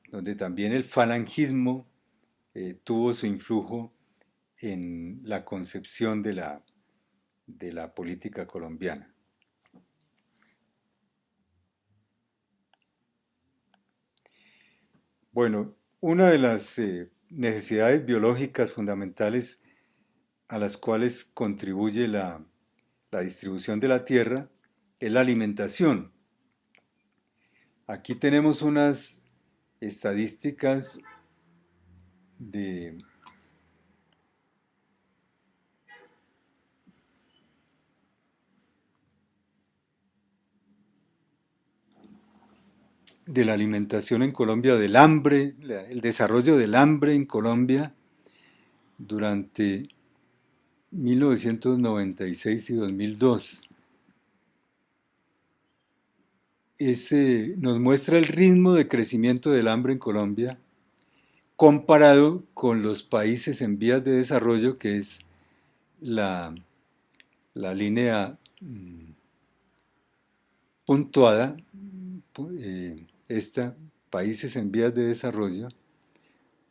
donde también el falangismo tuvo su influjo en la concepción de la política colombiana. Bueno, una de las necesidades biológicas fundamentales a las cuales contribuye la distribución de la tierra es la alimentación. Aquí tenemos unas estadísticas de, de la alimentación en Colombia, del hambre, el desarrollo del hambre en Colombia durante 1996 y 2002. Nos muestra el ritmo de crecimiento del hambre en Colombia comparado con los países en vías de desarrollo, que es la, la línea puntuada, esta, países en vías de desarrollo,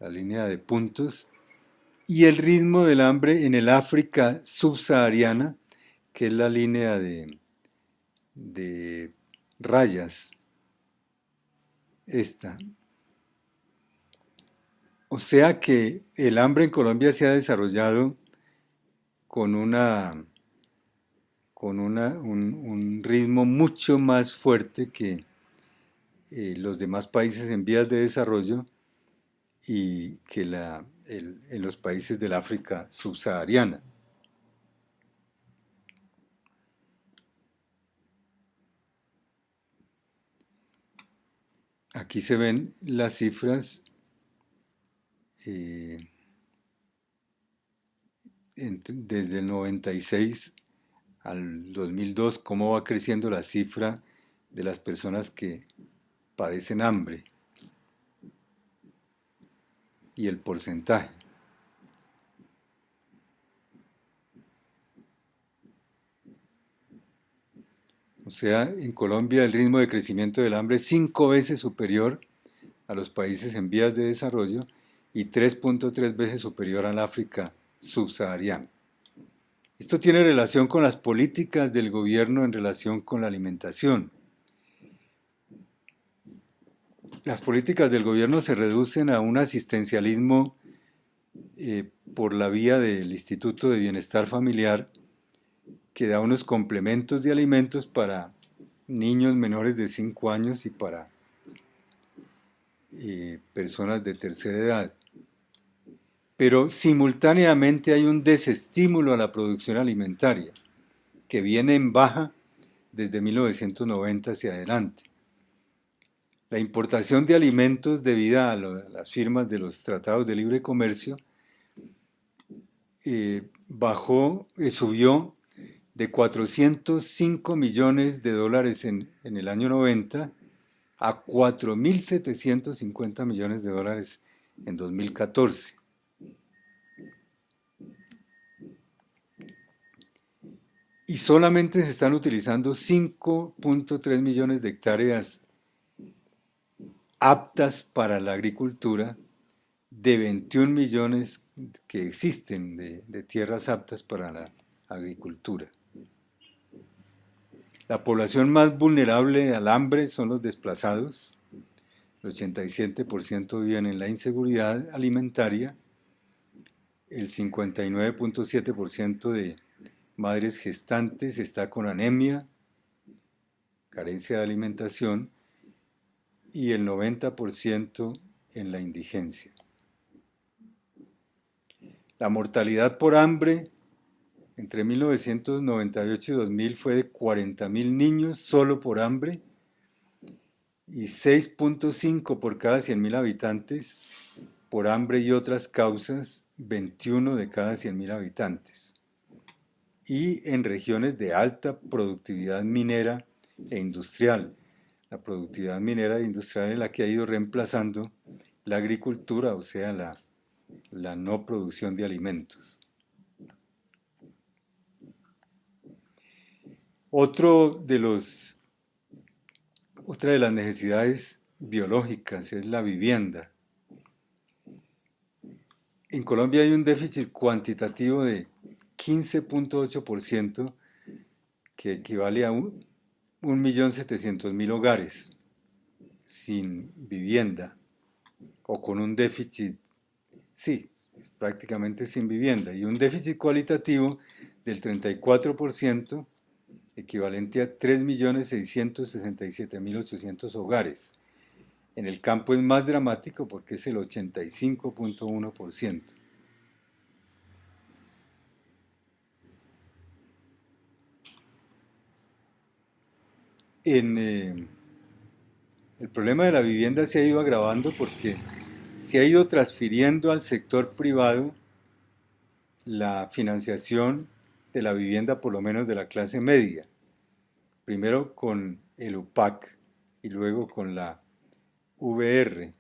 la línea de puntos, y el ritmo del hambre en el África subsahariana, que es la línea de rayas, esta. O sea que el hambre en Colombia se ha desarrollado con un ritmo mucho más fuerte que los demás países en vías de desarrollo y que en los países del África subsahariana. Aquí se ven las cifras eh, desde el 96 al 2002, cómo va creciendo la cifra de las personas que padecen hambre y el porcentaje. O sea, en Colombia el ritmo de crecimiento del hambre es 5 veces superior a los países en vías de desarrollo y 3.3 veces superior al África subsahariana. Esto tiene relación con las políticas del gobierno en relación con la alimentación. Las políticas del gobierno se reducen a un asistencialismo por la vía del Instituto de Bienestar Familiar, que da unos complementos de alimentos para niños menores de 5 años y para personas de tercera edad. Pero simultáneamente hay un desestímulo a la producción alimentaria, que viene en baja desde 1990 hacia adelante. La importación de alimentos debido a las firmas de los tratados de libre comercio subió de 405 millones de dólares en el año 90 a 4.750 millones de dólares en 2014. Y solamente se están utilizando 5.3 millones de hectáreas aptas para la agricultura de 21 millones que existen de tierras aptas para la agricultura. La población más vulnerable al hambre son los desplazados. El 87% viven en la inseguridad alimentaria. El 59.7% de madres gestantes está con anemia, carencia de alimentación, y el 90% en la indigencia. La mortalidad por hambre entre 1998 y 2000 fue de 40.000 niños solo por hambre y 6.5 por cada 100.000 habitantes por hambre y otras causas, 21 de cada 100.000 habitantes. Y en regiones de alta productividad minera e industrial. La productividad minera e industrial es la que ha ido reemplazando la agricultura, o sea, la no producción de alimentos. Otra de las necesidades biológicas es la vivienda. En Colombia hay un déficit cuantitativo de 15.8%, que equivale a 1.700.000 hogares sin vivienda o con un déficit, sí, prácticamente sin vivienda, y un déficit cualitativo del 34%, equivalente a 3.667.800 hogares. En el campo es más dramático porque es el 85.1%. El problema de la vivienda se ha ido agravando porque se ha ido transfiriendo al sector privado la financiación de la vivienda, por lo menos de la clase media. Primero con el UPAC y luego con la VR,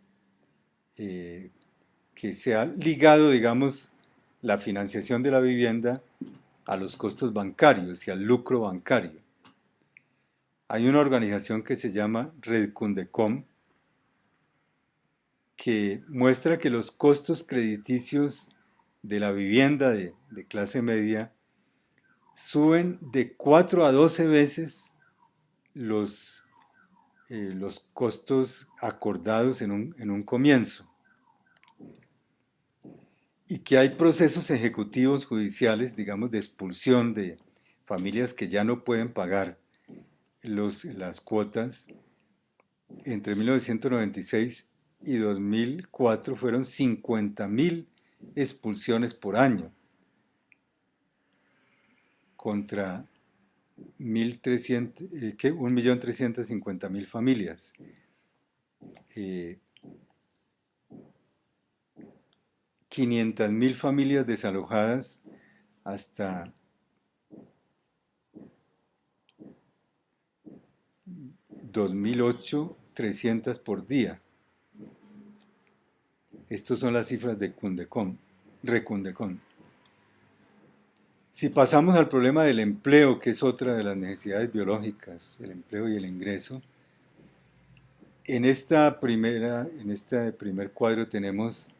que se ha ligado, digamos, la financiación de la vivienda a los costos bancarios y al lucro bancario. Hay una organización que se llama Redcundecom, que muestra que los costos crediticios de la vivienda de clase media suben de 4 a 12 veces los costos acordados en un comienzo, y que hay procesos ejecutivos judiciales, digamos, de expulsión de familias que ya no pueden pagar las cuotas. Entre 1996 y 2004 fueron 50.000 expulsiones por año contra 1.350.000 familias. eh, 500.000 familias desalojadas hasta 2008, 300 por día. Estas son las cifras de Recundecon. Si pasamos al problema del empleo, que es otra de las necesidades biológicas, el empleo y el ingreso, en este primer cuadro tenemos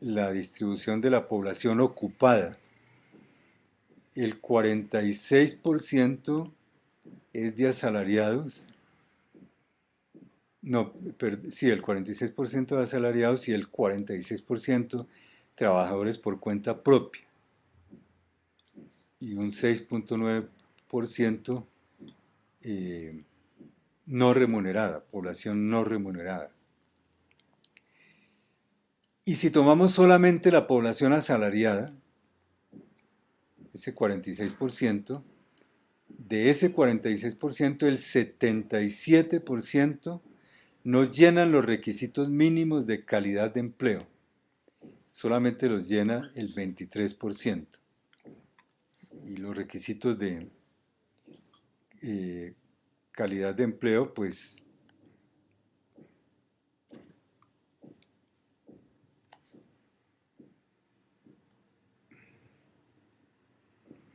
la distribución de la población ocupada. El 46% es de asalariados. No, sí, el 46% de asalariados y el 46% trabajadores por cuenta propia. Y un 6.9% no remunerada, población no remunerada. Y si tomamos solamente la población asalariada, ese 46%, de ese 46%, el 77% no llenan los requisitos mínimos de calidad de empleo. Solamente los llena el 23%. Y los requisitos de calidad de empleo, pues,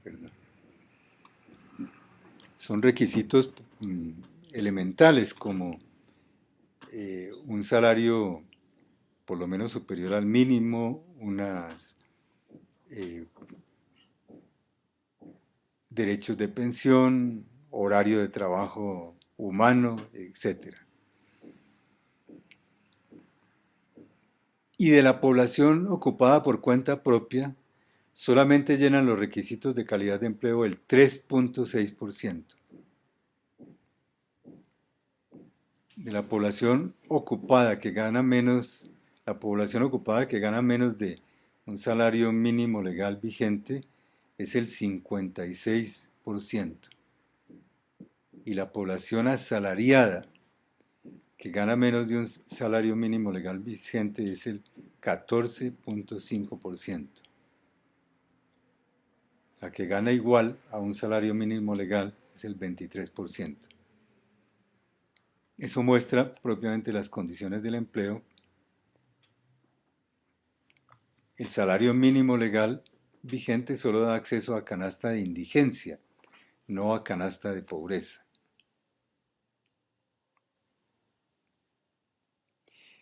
perdón, son requisitos elementales como un salario por lo menos superior al mínimo, unas derechos de pensión, horario de trabajo humano, etc. Y de la población ocupada por cuenta propia, solamente llenan los requisitos de calidad de empleo el 3.6%. De la población ocupada que gana menos, la población ocupada que gana menos de un salario mínimo legal vigente es el 56%. Y la población asalariada que gana menos de un salario mínimo legal vigente es el 14.5%. La que gana igual a un salario mínimo legal es el 23%. Eso muestra propiamente las condiciones del empleo. El salario mínimo legal vigente solo da acceso a canasta de indigencia, no a canasta de pobreza.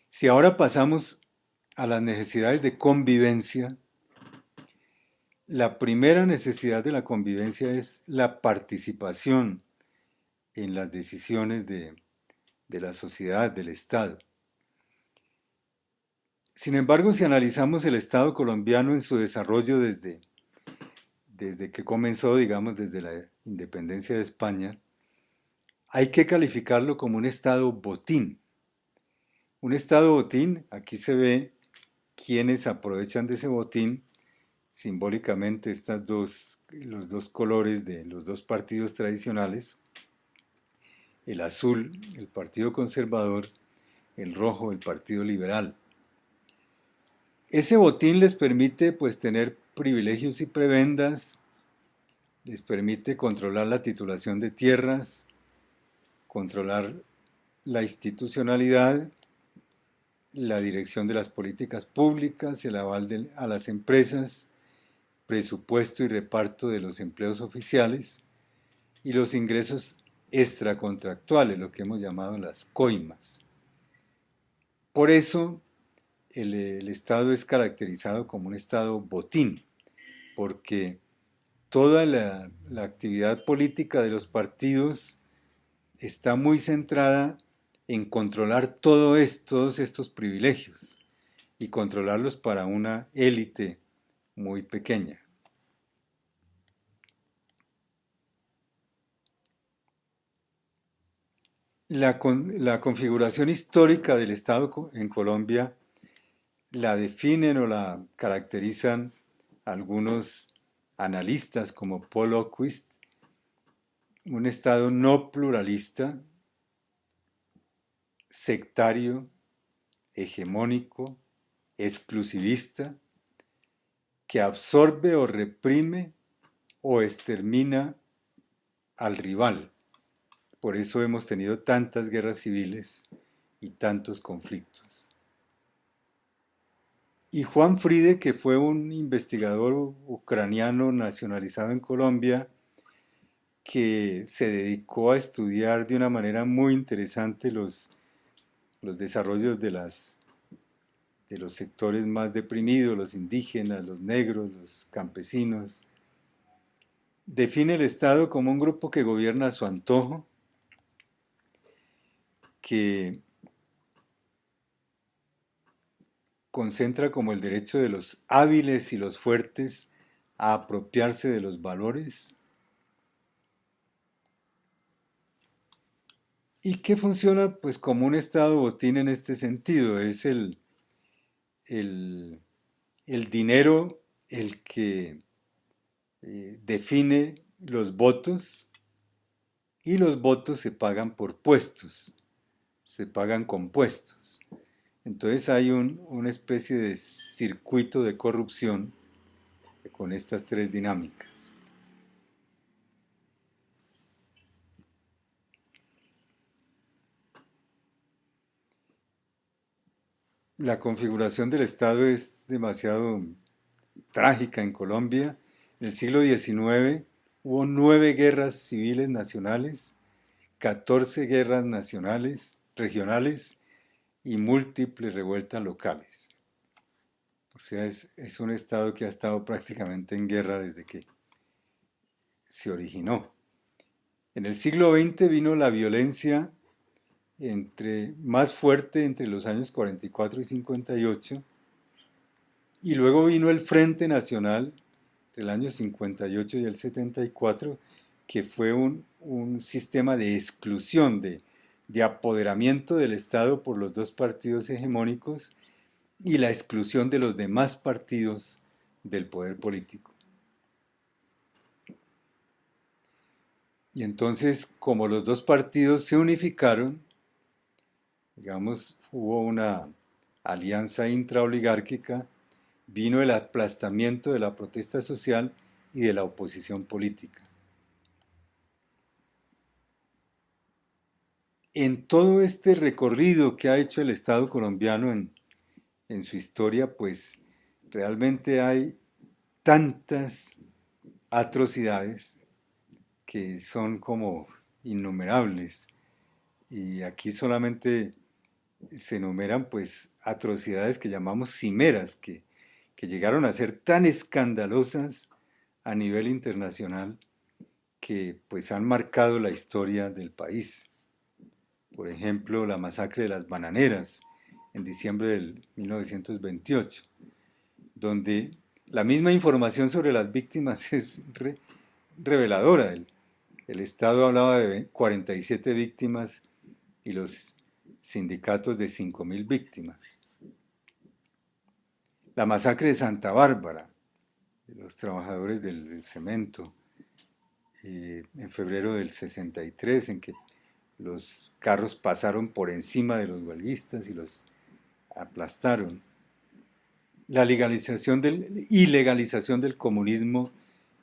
Si ahora pasamos a las necesidades de convivencia, la primera necesidad de la convivencia es la participación en las decisiones de la sociedad, del Estado. Sin embargo, si analizamos el Estado colombiano en su desarrollo desde que comenzó, digamos, desde la independencia de España, hay que calificarlo como un Estado botín. Un Estado botín, aquí se ve quienes aprovechan de ese botín, simbólicamente los dos colores de los dos partidos tradicionales, el azul, el Partido Conservador, el rojo, el Partido Liberal. Ese botín les permite pues tener privilegios y prebendas, les permite controlar la titulación de tierras, controlar la institucionalidad, la dirección de las políticas públicas, el aval a las empresas, presupuesto y reparto de los empleos oficiales y los ingresos extracontractuales, lo que hemos llamado las coimas. Por eso el Estado es caracterizado como un Estado botín, porque toda la actividad política de los partidos está muy centrada en controlar todos estos privilegios y controlarlos para una élite muy pequeña. La configuración histórica del Estado en Colombia la definen o la caracterizan algunos analistas como Paul Ockhuyst, un Estado no pluralista, sectario, hegemónico, exclusivista, que absorbe o reprime o extermina al rival. Por eso hemos tenido tantas guerras civiles y tantos conflictos. Y Juan Friede, que fue un investigador ucraniano nacionalizado en Colombia, que se dedicó a estudiar de una manera muy interesante los desarrollos de los sectores más deprimidos, los indígenas, los negros, los campesinos. Define el Estado como un grupo que gobierna a su antojo, que concentra como el derecho de los hábiles y los fuertes a apropiarse de los valores, y que funciona pues como un Estado botín en este sentido. Es el, el dinero el que define los votos, y los votos se pagan por puestos, se pagan con puestos. Entonces hay una especie de circuito de corrupción con estas tres dinámicas. La configuración del Estado es demasiado trágica en Colombia. En el siglo XIX hubo 9 guerras civiles nacionales, 14 guerras nacionales, regionales y múltiples revueltas locales. O sea, es un Estado que ha estado prácticamente en guerra desde que se originó. En el siglo XX vino la violencia más fuerte entre los años 44 y 58, y luego vino el Frente Nacional entre el año 58 y el 74, que fue un sistema de exclusión, de apoderamiento del Estado por los dos partidos hegemónicos y la exclusión de los demás partidos del poder político. Y entonces, como los dos partidos se unificaron, digamos, hubo una alianza intraoligárquica, vino el aplastamiento de la protesta social y de la oposición política. En todo este recorrido que ha hecho el Estado colombiano en su historia, pues realmente hay tantas atrocidades que son como innumerables. Y aquí solamente se enumeran pues atrocidades que llamamos cimeras, que llegaron a ser tan escandalosas a nivel internacional que pues han marcado la historia del país. Por ejemplo, la masacre de las Bananeras en diciembre del 1928, donde la misma información sobre las víctimas es reveladora. El Estado hablaba de 47 víctimas y los sindicatos de 5.000 víctimas. La masacre de Santa Bárbara, de los trabajadores del cemento, en febrero del 63, en que los carros pasaron por encima de los huelguistas y los aplastaron. La ilegalización del comunismo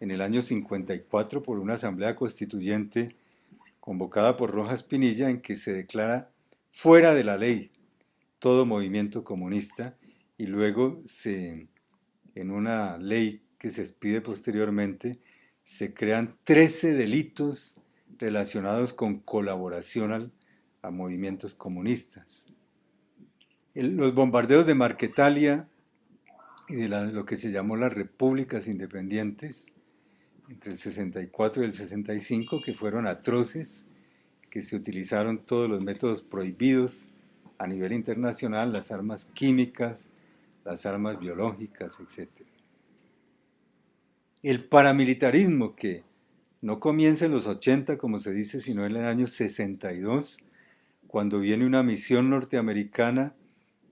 en el año 54 por una asamblea constituyente convocada por Rojas Pinilla, en que se declara fuera de la ley todo movimiento comunista, y luego en una ley que se expide posteriormente, se crean 13 delitos relacionados con colaboración a movimientos comunistas. Los bombardeos de Marquetalia y de lo que se llamó las repúblicas independientes entre el 64 y el 65, que fueron atroces, que se utilizaron todos los métodos prohibidos a nivel internacional, las armas químicas, las armas biológicas, etc. El paramilitarismo, que no comienza en los 80, como se dice, sino en el año 62, cuando viene una misión norteamericana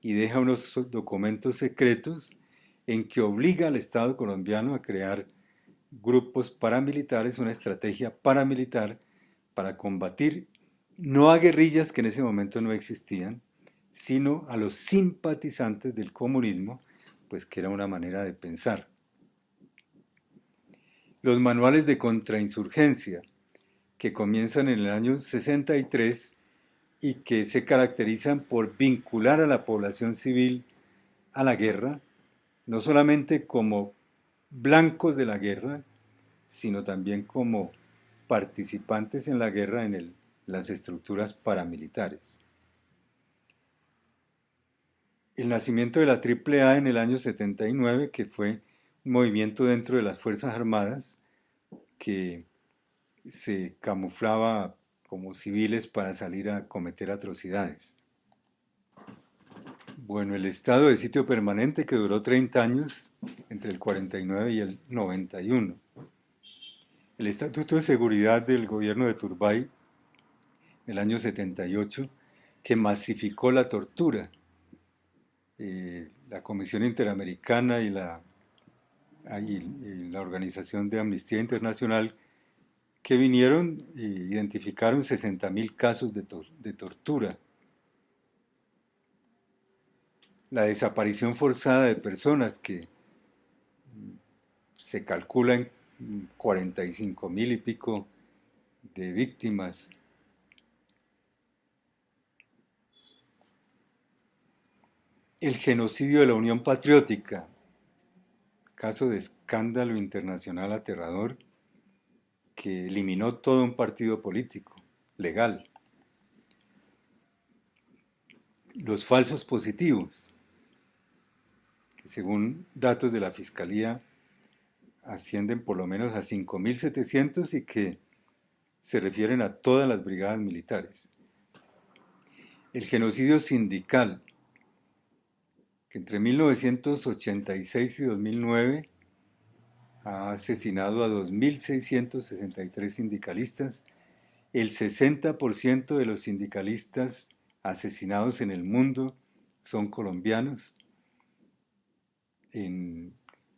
y deja unos documentos secretos en que obliga al Estado colombiano a crear grupos paramilitares, una estrategia paramilitar para combatir no a guerrillas que en ese momento no existían, sino a los simpatizantes del comunismo, pues que era una manera de pensar. Los manuales de contrainsurgencia, que comienzan en el año 63 y que se caracterizan por vincular a la población civil a la guerra, no solamente como blancos de la guerra, sino también como participantes en la guerra en las estructuras paramilitares. El nacimiento de la AAA en el año 79, que fue un movimiento dentro de las Fuerzas Armadas que se camuflaba como civiles para salir a cometer atrocidades. Bueno, el estado de sitio permanente que duró 30 años, entre el 49 y el 91. El Estatuto de Seguridad del gobierno de Turbay, en el año 78, que masificó la tortura. La Comisión Interamericana y la Organización de Amnistía Internacional, que vinieron e identificaron 60.000 casos de tortura. La desaparición forzada de personas, que se calcula en 45.000 y pico de víctimas. El genocidio de la Unión Patriótica, caso de escándalo internacional aterrador que eliminó todo un partido político legal. Los falsos positivos, que según datos de la Fiscalía ascienden por lo menos a 5.700 y que se refieren a todas las brigadas militares. El genocidio sindical, que entre 1986 y 2009 ha asesinado a 2.663 sindicalistas. El 60% de los sindicalistas asesinados en el mundo son colombianos.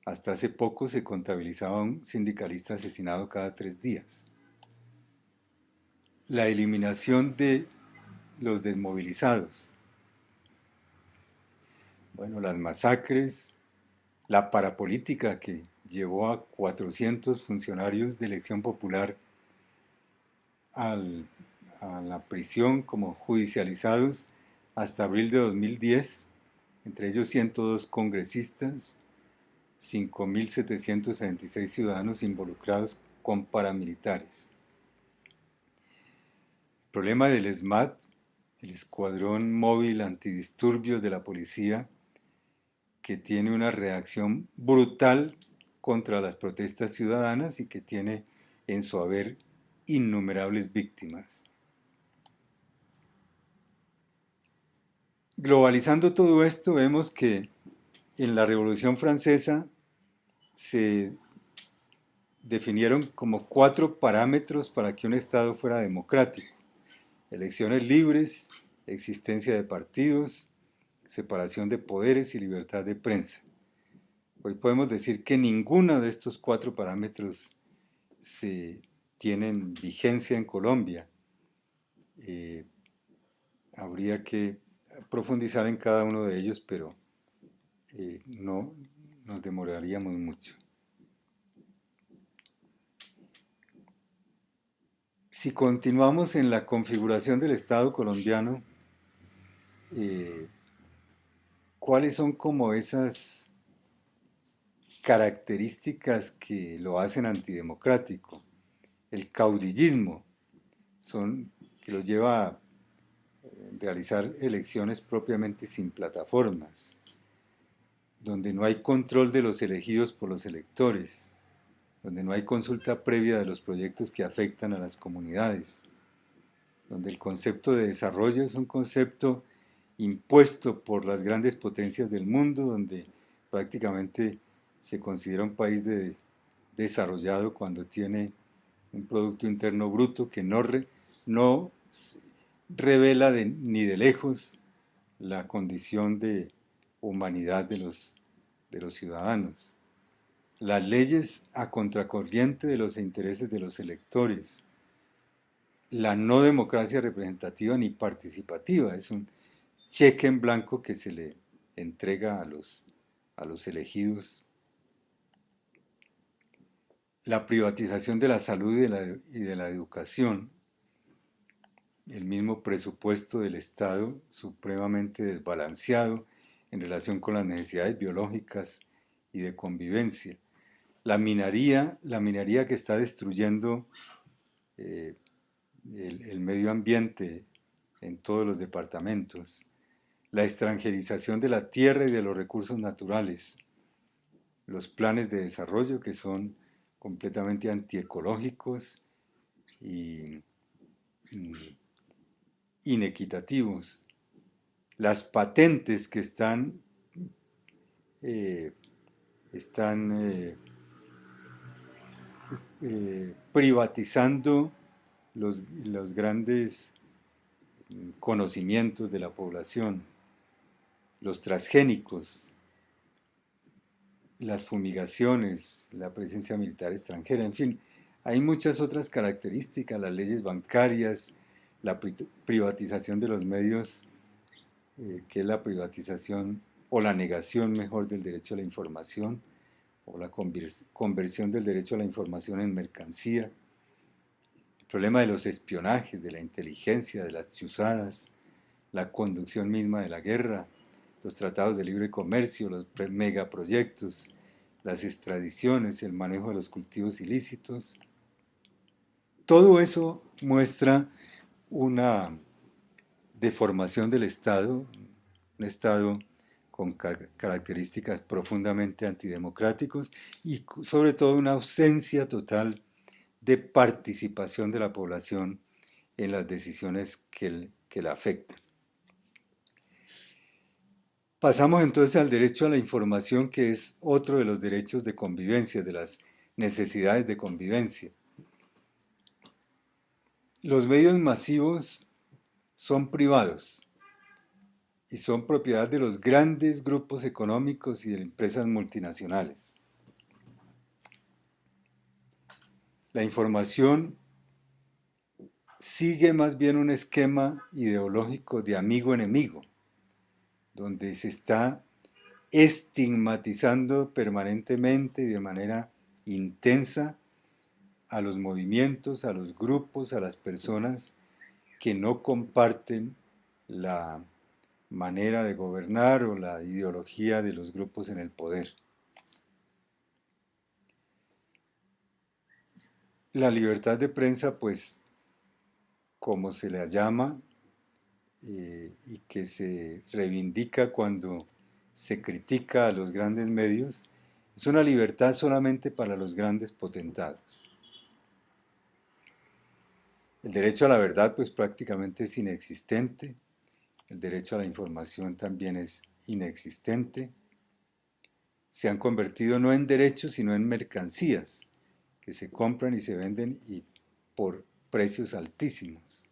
Hasta hace poco se contabilizaba un sindicalista asesinado cada 3 días. La eliminación de los desmovilizados. Bueno, las masacres, la parapolítica que llevó a 400 funcionarios de elección popular a la prisión como judicializados hasta abril de 2010, entre ellos 102 congresistas, 5.776 ciudadanos involucrados con paramilitares. El problema del ESMAD, el Escuadrón Móvil Antidisturbios de la Policía, que tiene una reacción brutal contra las protestas ciudadanas y que tiene en su haber innumerables víctimas. Globalizando todo esto, vemos que en la Revolución Francesa se definieron como 4 parámetros para que un Estado fuera democrático: elecciones libres, existencia de partidos, separación de poderes y libertad de prensa. Hoy podemos decir que ninguno de estos 4 parámetros tienen vigencia en Colombia. Habría que profundizar en cada uno de ellos, pero no nos demoraríamos mucho. Si continuamos en la configuración del Estado colombiano, ¿cuáles son como esas características que lo hacen antidemocrático? El caudillismo, que lo lleva a realizar elecciones propiamente sin plataformas, donde no hay control de los elegidos por los electores, donde no hay consulta previa de los proyectos que afectan a las comunidades, donde el concepto de desarrollo es un concepto impuesto por las grandes potencias del mundo, donde prácticamente se considera un país desarrollado cuando tiene un Producto Interno Bruto que no revela ni de lejos la condición de humanidad de los ciudadanos. Las leyes a contracorriente de los intereses de los electores. la no democracia representativa ni participativa, es un cheque en blanco que se le entrega a los elegidos. La privatización de la salud y de la educación, el mismo presupuesto del Estado supremamente desbalanceado en relación con las necesidades biológicas y de convivencia. La minería que está destruyendo eh, el medio ambiente en todos los departamentos, la extranjerización de la tierra y de los recursos naturales, los planes de desarrollo que son completamente antiecológicos y inequitativos, las patentes que eh, están privatizando los grandes conocimientos de la población, los transgénicos, las fumigaciones, la presencia militar extranjera, en fin, hay muchas otras características, las leyes bancarias, la privatización de los medios, que es la privatización o la negación mejor del derecho a la información, o la conversión del derecho a la información en mercancía, el problema de los espionajes, de la inteligencia, de las chuzadas, la conducción misma de la guerra, los tratados de libre comercio, los megaproyectos, las extradiciones, el manejo de los cultivos ilícitos. Todo eso muestra una deformación del Estado, un Estado con características profundamente antidemocráticos y sobre todo una ausencia total de participación de la población en las decisiones que la afectan. Pasamos entonces al derecho a la información, que es otro de los derechos de convivencia, de las necesidades de convivencia. Los medios masivos son privados y son propiedad de los grandes grupos económicos y de empresas multinacionales. La información sigue más bien un esquema ideológico de amigo-enemigo, donde se está estigmatizando permanentemente y de manera intensa a los movimientos, a los grupos, a las personas que no comparten la manera de gobernar o la ideología de los grupos en el poder. La libertad de prensa, pues, como se la llama, y que se reivindica cuando se critica a los grandes medios, es una libertad solamente para los grandes potentados. El derecho a la verdad, pues, prácticamente es inexistente. El derecho a la información también es inexistente. Se han convertido no en derechos, sino en mercancías que se compran y se venden y por precios altísimos.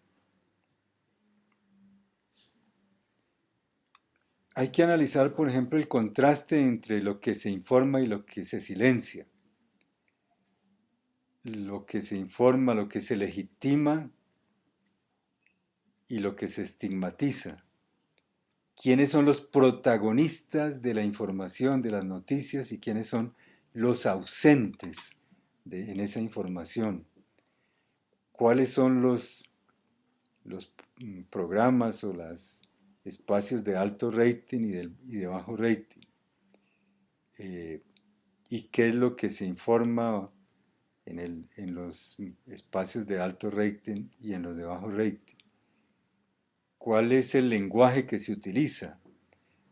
Hay que analizar, por ejemplo, el contraste entre lo que se informa y lo que se silencia. Lo que se informa, lo que se legitima y lo que se estigmatiza. ¿Quiénes son los protagonistas de la información, de las noticias, y quiénes son los ausentes en esa información? ¿Cuáles son los programas o los espacios de alto rating y de bajo rating? ¿Y qué es lo que se informa en los espacios de alto rating y en los de bajo rating? ¿Cuál es el lenguaje que se utiliza?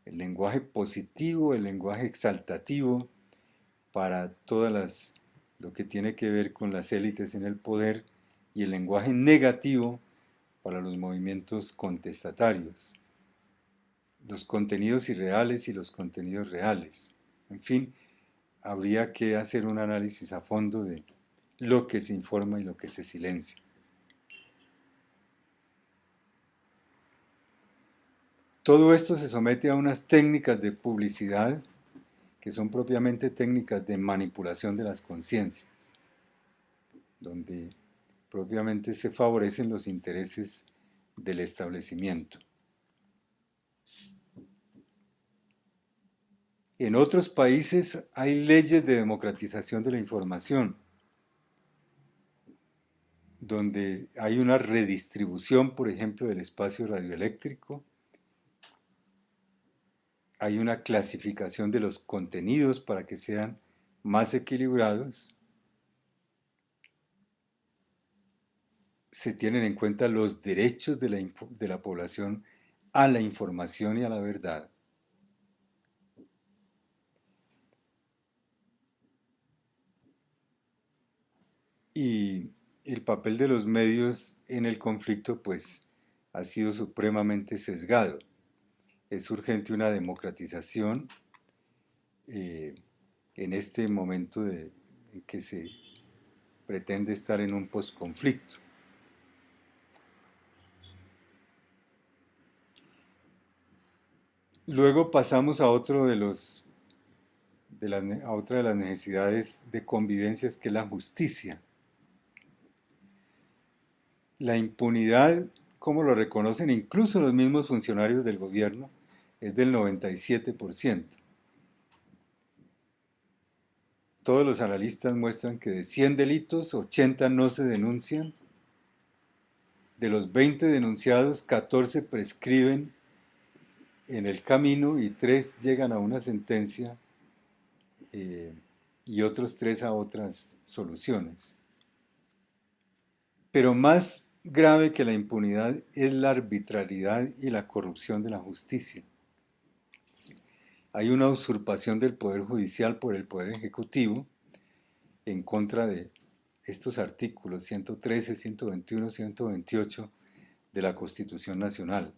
El lenguaje positivo, el lenguaje exaltativo para lo que tiene que ver con las élites en el poder, y el lenguaje negativo para los movimientos contestatarios, los contenidos irreales y los contenidos reales. En fin, habría que hacer un análisis a fondo de lo que se informa y lo que se silencia. Todo esto se somete a unas técnicas de publicidad que son propiamente técnicas de manipulación de las conciencias, donde propiamente se favorecen los intereses del establecimiento. En otros países hay leyes de democratización de la información, donde hay una redistribución, por ejemplo, del espacio radioeléctrico, hay una clasificación de los contenidos para que sean más equilibrados, se tienen en cuenta los derechos de la población a la información y a la verdad. Y el papel de los medios en el conflicto, pues, ha sido supremamente sesgado. Es urgente una democratización en este momento en que se pretende estar en un posconflicto. Luego pasamos a otra de las necesidades de convivencias, que es la justicia. La impunidad, como lo reconocen incluso los mismos funcionarios del gobierno, es del 97%. Todos los analistas muestran que de 100 delitos, 80 no se denuncian. De los 20 denunciados, 14 prescriben en el camino y 3 llegan a una sentencia y otros 3 a otras soluciones. Pero más grave que la impunidad es la arbitrariedad y la corrupción de la justicia. Hay una usurpación del Poder Judicial por el Poder Ejecutivo en contra de estos artículos 113, 121, 128 de la Constitución Nacional.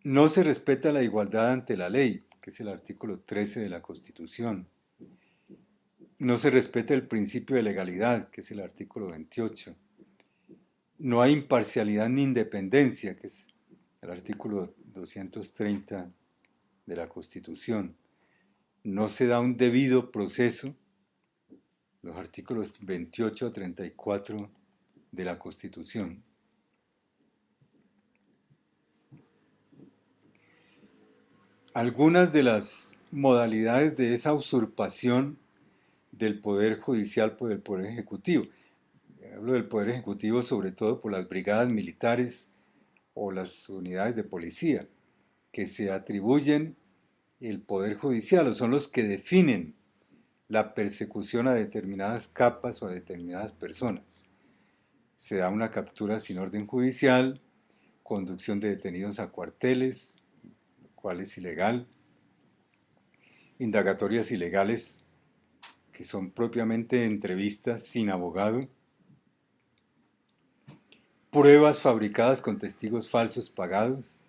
No se respeta la igualdad ante la ley, que es el artículo 13 de la Constitución. No se respeta el principio de legalidad, que es el artículo 28. No hay imparcialidad ni independencia, que es el artículo 230 de la Constitución. No se da un debido proceso, los artículos 28 a 34 de la Constitución. Algunas de las modalidades de esa usurpación del Poder Judicial por el Poder Ejecutivo. Hablo del Poder Ejecutivo sobre todo por las brigadas militares o las unidades de policía, que se atribuyen el Poder Judicial, o son los que definen la persecución a determinadas capas o a determinadas personas. Se da una captura sin orden judicial, conducción de detenidos a cuarteles, lo cual es ilegal, indagatorias ilegales, que son propiamente entrevistas sin abogado, pruebas fabricadas con testigos falsos pagados,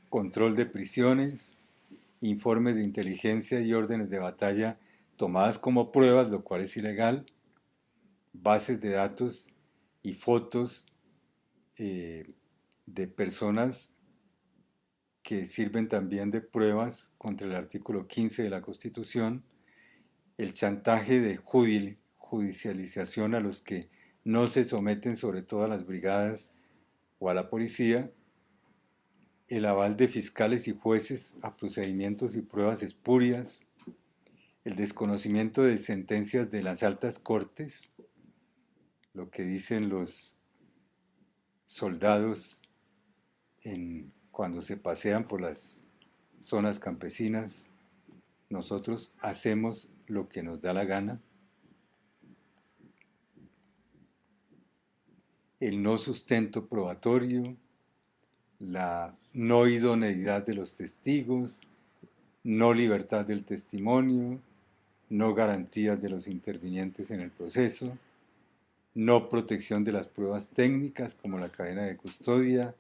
control de prisiones, informes de inteligencia y órdenes de batalla tomadas como pruebas, lo cual es ilegal, bases de datos y fotos de personas que sirven también de pruebas contra el artículo 15 de la Constitución, el chantaje de judicialización a los que no se someten, sobre todo a las brigadas o a la policía, el aval de fiscales y jueces a procedimientos y pruebas espurias, el desconocimiento de sentencias de las altas cortes, lo que dicen los soldados cuando se pasean por las zonas campesinas: nosotros hacemos lo que nos da la gana. El no sustento probatorio, la no idoneidad de los testigos, no libertad del testimonio, no garantías de los intervinientes en el proceso, no protección de las pruebas técnicas como la cadena de custodia,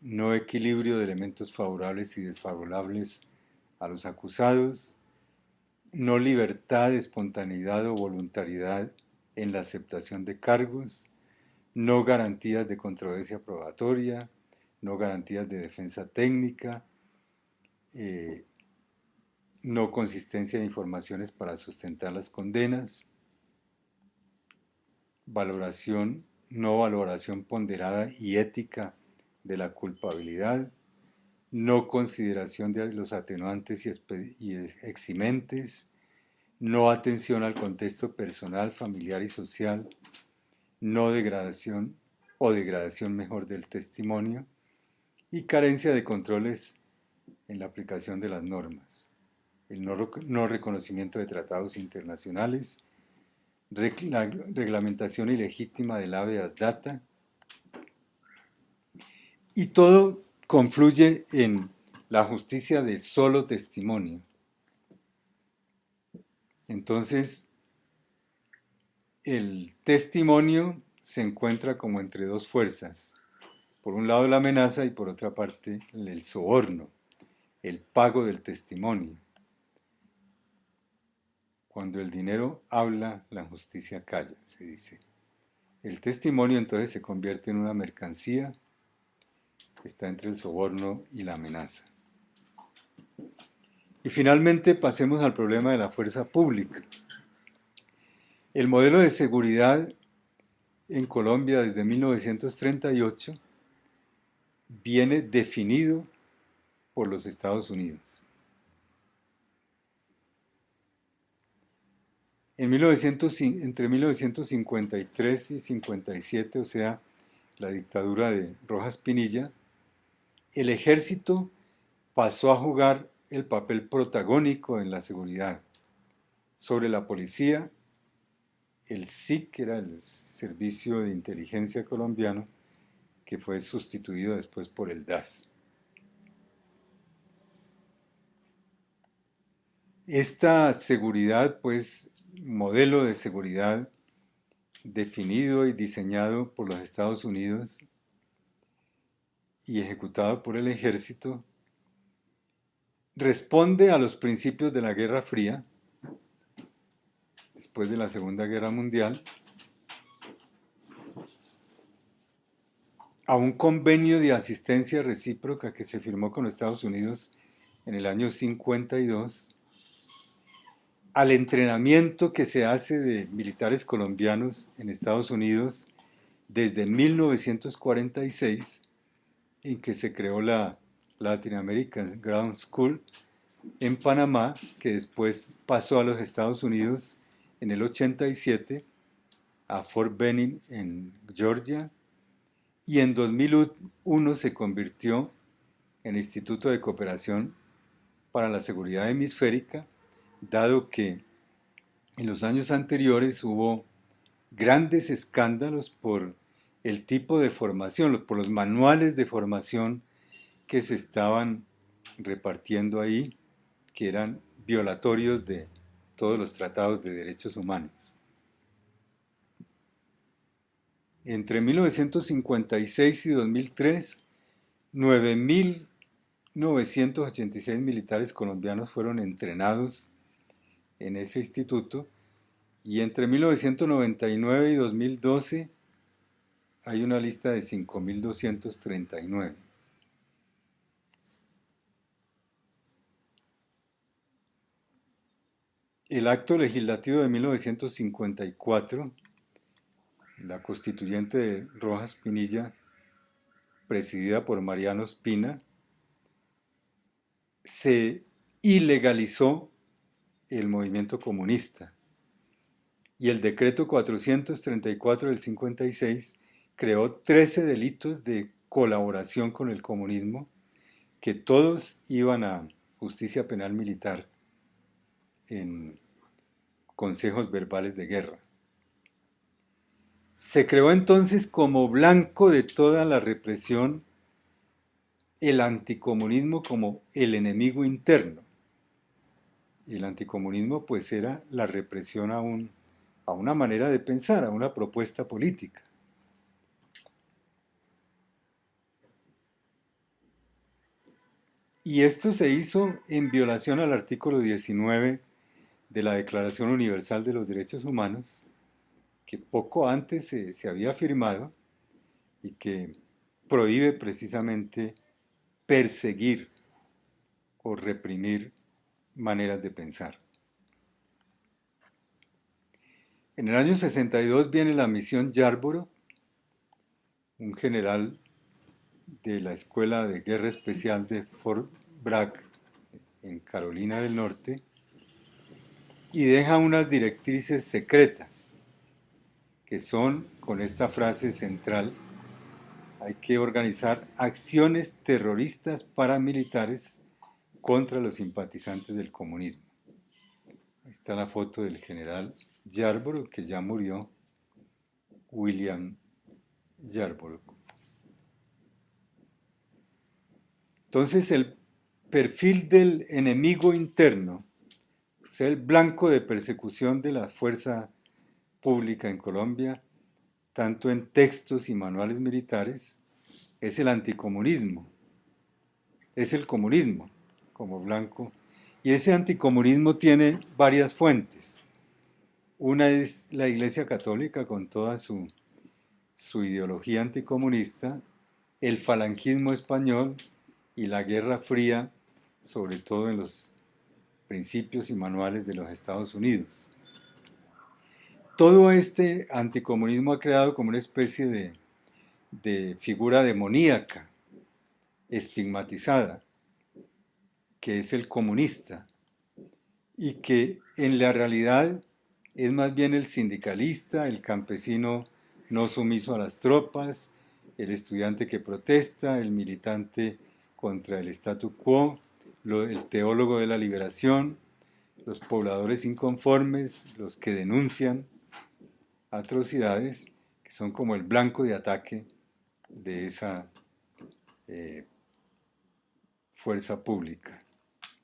no equilibrio de elementos favorables y desfavorables a los acusados, no libertad, espontaneidad o voluntariedad en la aceptación de cargos, no garantías de controversia probatoria, no garantías de defensa técnica, no consistencia de informaciones para sustentar las condenas. no valoración ponderada y ética de la culpabilidad, no consideración de los atenuantes y eximentes, no atención al contexto personal, familiar y social, no degradación o degradación mejor del testimonio y carencia de controles en la aplicación de las normas, el no reconocimiento de tratados internacionales, la reglamentación ilegítima del habeas data, y todo confluye en la justicia de solo testimonio. Entonces, el testimonio se encuentra como entre dos fuerzas. Por un lado la amenaza y por otra parte el soborno, el pago del testimonio. Cuando el dinero habla, la justicia calla, se dice. El testimonio entonces se convierte en una mercancía, está entre el soborno y la amenaza. Y finalmente pasemos al problema de la fuerza pública. El modelo de seguridad en Colombia desde 1938 viene definido por los Estados Unidos. Entre 1953 y 57, o sea, la dictadura de Rojas Pinilla, el ejército pasó a jugar el papel protagónico en la seguridad. Sobre la policía, el SIC, que era el Servicio de Inteligencia Colombiano, que fue sustituido después por el DAS. Esta seguridad, pues, modelo de seguridad definido y diseñado por los Estados Unidos y ejecutado por el ejército, responde a los principios de la Guerra Fría, después de la Segunda Guerra Mundial, a un convenio de asistencia recíproca que se firmó con los Estados Unidos en el año 52, al entrenamiento que se hace de militares colombianos en Estados Unidos desde 1946, en que se creó la Latin American Ground School en Panamá, que después pasó a los Estados Unidos en el 87, a Fort Benning en Georgia, y en 2001 se convirtió en Instituto de Cooperación para la Seguridad Hemisférica, dado que en los años anteriores hubo grandes escándalos por el tipo de formación, por los manuales de formación que se estaban repartiendo ahí, que eran violatorios de todos los tratados de derechos humanos. Entre 1956 y 2003, 9.986 militares colombianos fueron entrenados en ese instituto, y entre 1999 y 2012 hay una lista de 5.239. El acto legislativo de 1954, la constituyente de Rojas Pinilla, presidida por Mariano Ospina, se ilegalizó el movimiento comunista, y el decreto 434 del 56 creó 13 delitos de colaboración con el comunismo, que todos iban a justicia penal militar en consejos verbales de guerra. Se creó entonces como blanco de toda la represión el anticomunismo como el enemigo interno. Y el anticomunismo pues era la represión a una manera de pensar, a una propuesta política. Y esto se hizo en violación al artículo 19 de la Declaración Universal de los Derechos Humanos, que poco antes se había firmado y que prohíbe precisamente perseguir o reprimir maneras de pensar. En el año 62 viene la misión Yarborough, un general de la Escuela de Guerra Especial de Fort Bragg, en Carolina del Norte, y deja unas directrices secretas, que son, con esta frase central, hay que organizar acciones terroristas paramilitares contra los simpatizantes del comunismo. Ahí está la foto del general Yarborough, que ya murió, William Yarborough. Entonces el perfil del enemigo interno, o sea, el blanco de persecución de la fuerza pública en Colombia, tanto en textos y manuales militares, es el anticomunismo, es el comunismo como blanco, y ese anticomunismo tiene varias fuentes. Una es la Iglesia Católica con toda su ideología anticomunista, el falangismo español y la Guerra Fría, sobre todo en los principios y manuales de los Estados Unidos. Todo este anticomunismo ha creado como una especie de figura demoníaca, estigmatizada, que es el comunista, y que en la realidad es más bien el sindicalista, el campesino no sumiso a las tropas, el estudiante que protesta, el militante contra el statu quo, el teólogo de la liberación, los pobladores inconformes, los que denuncian atrocidades, que son como el blanco de ataque de esa fuerza pública.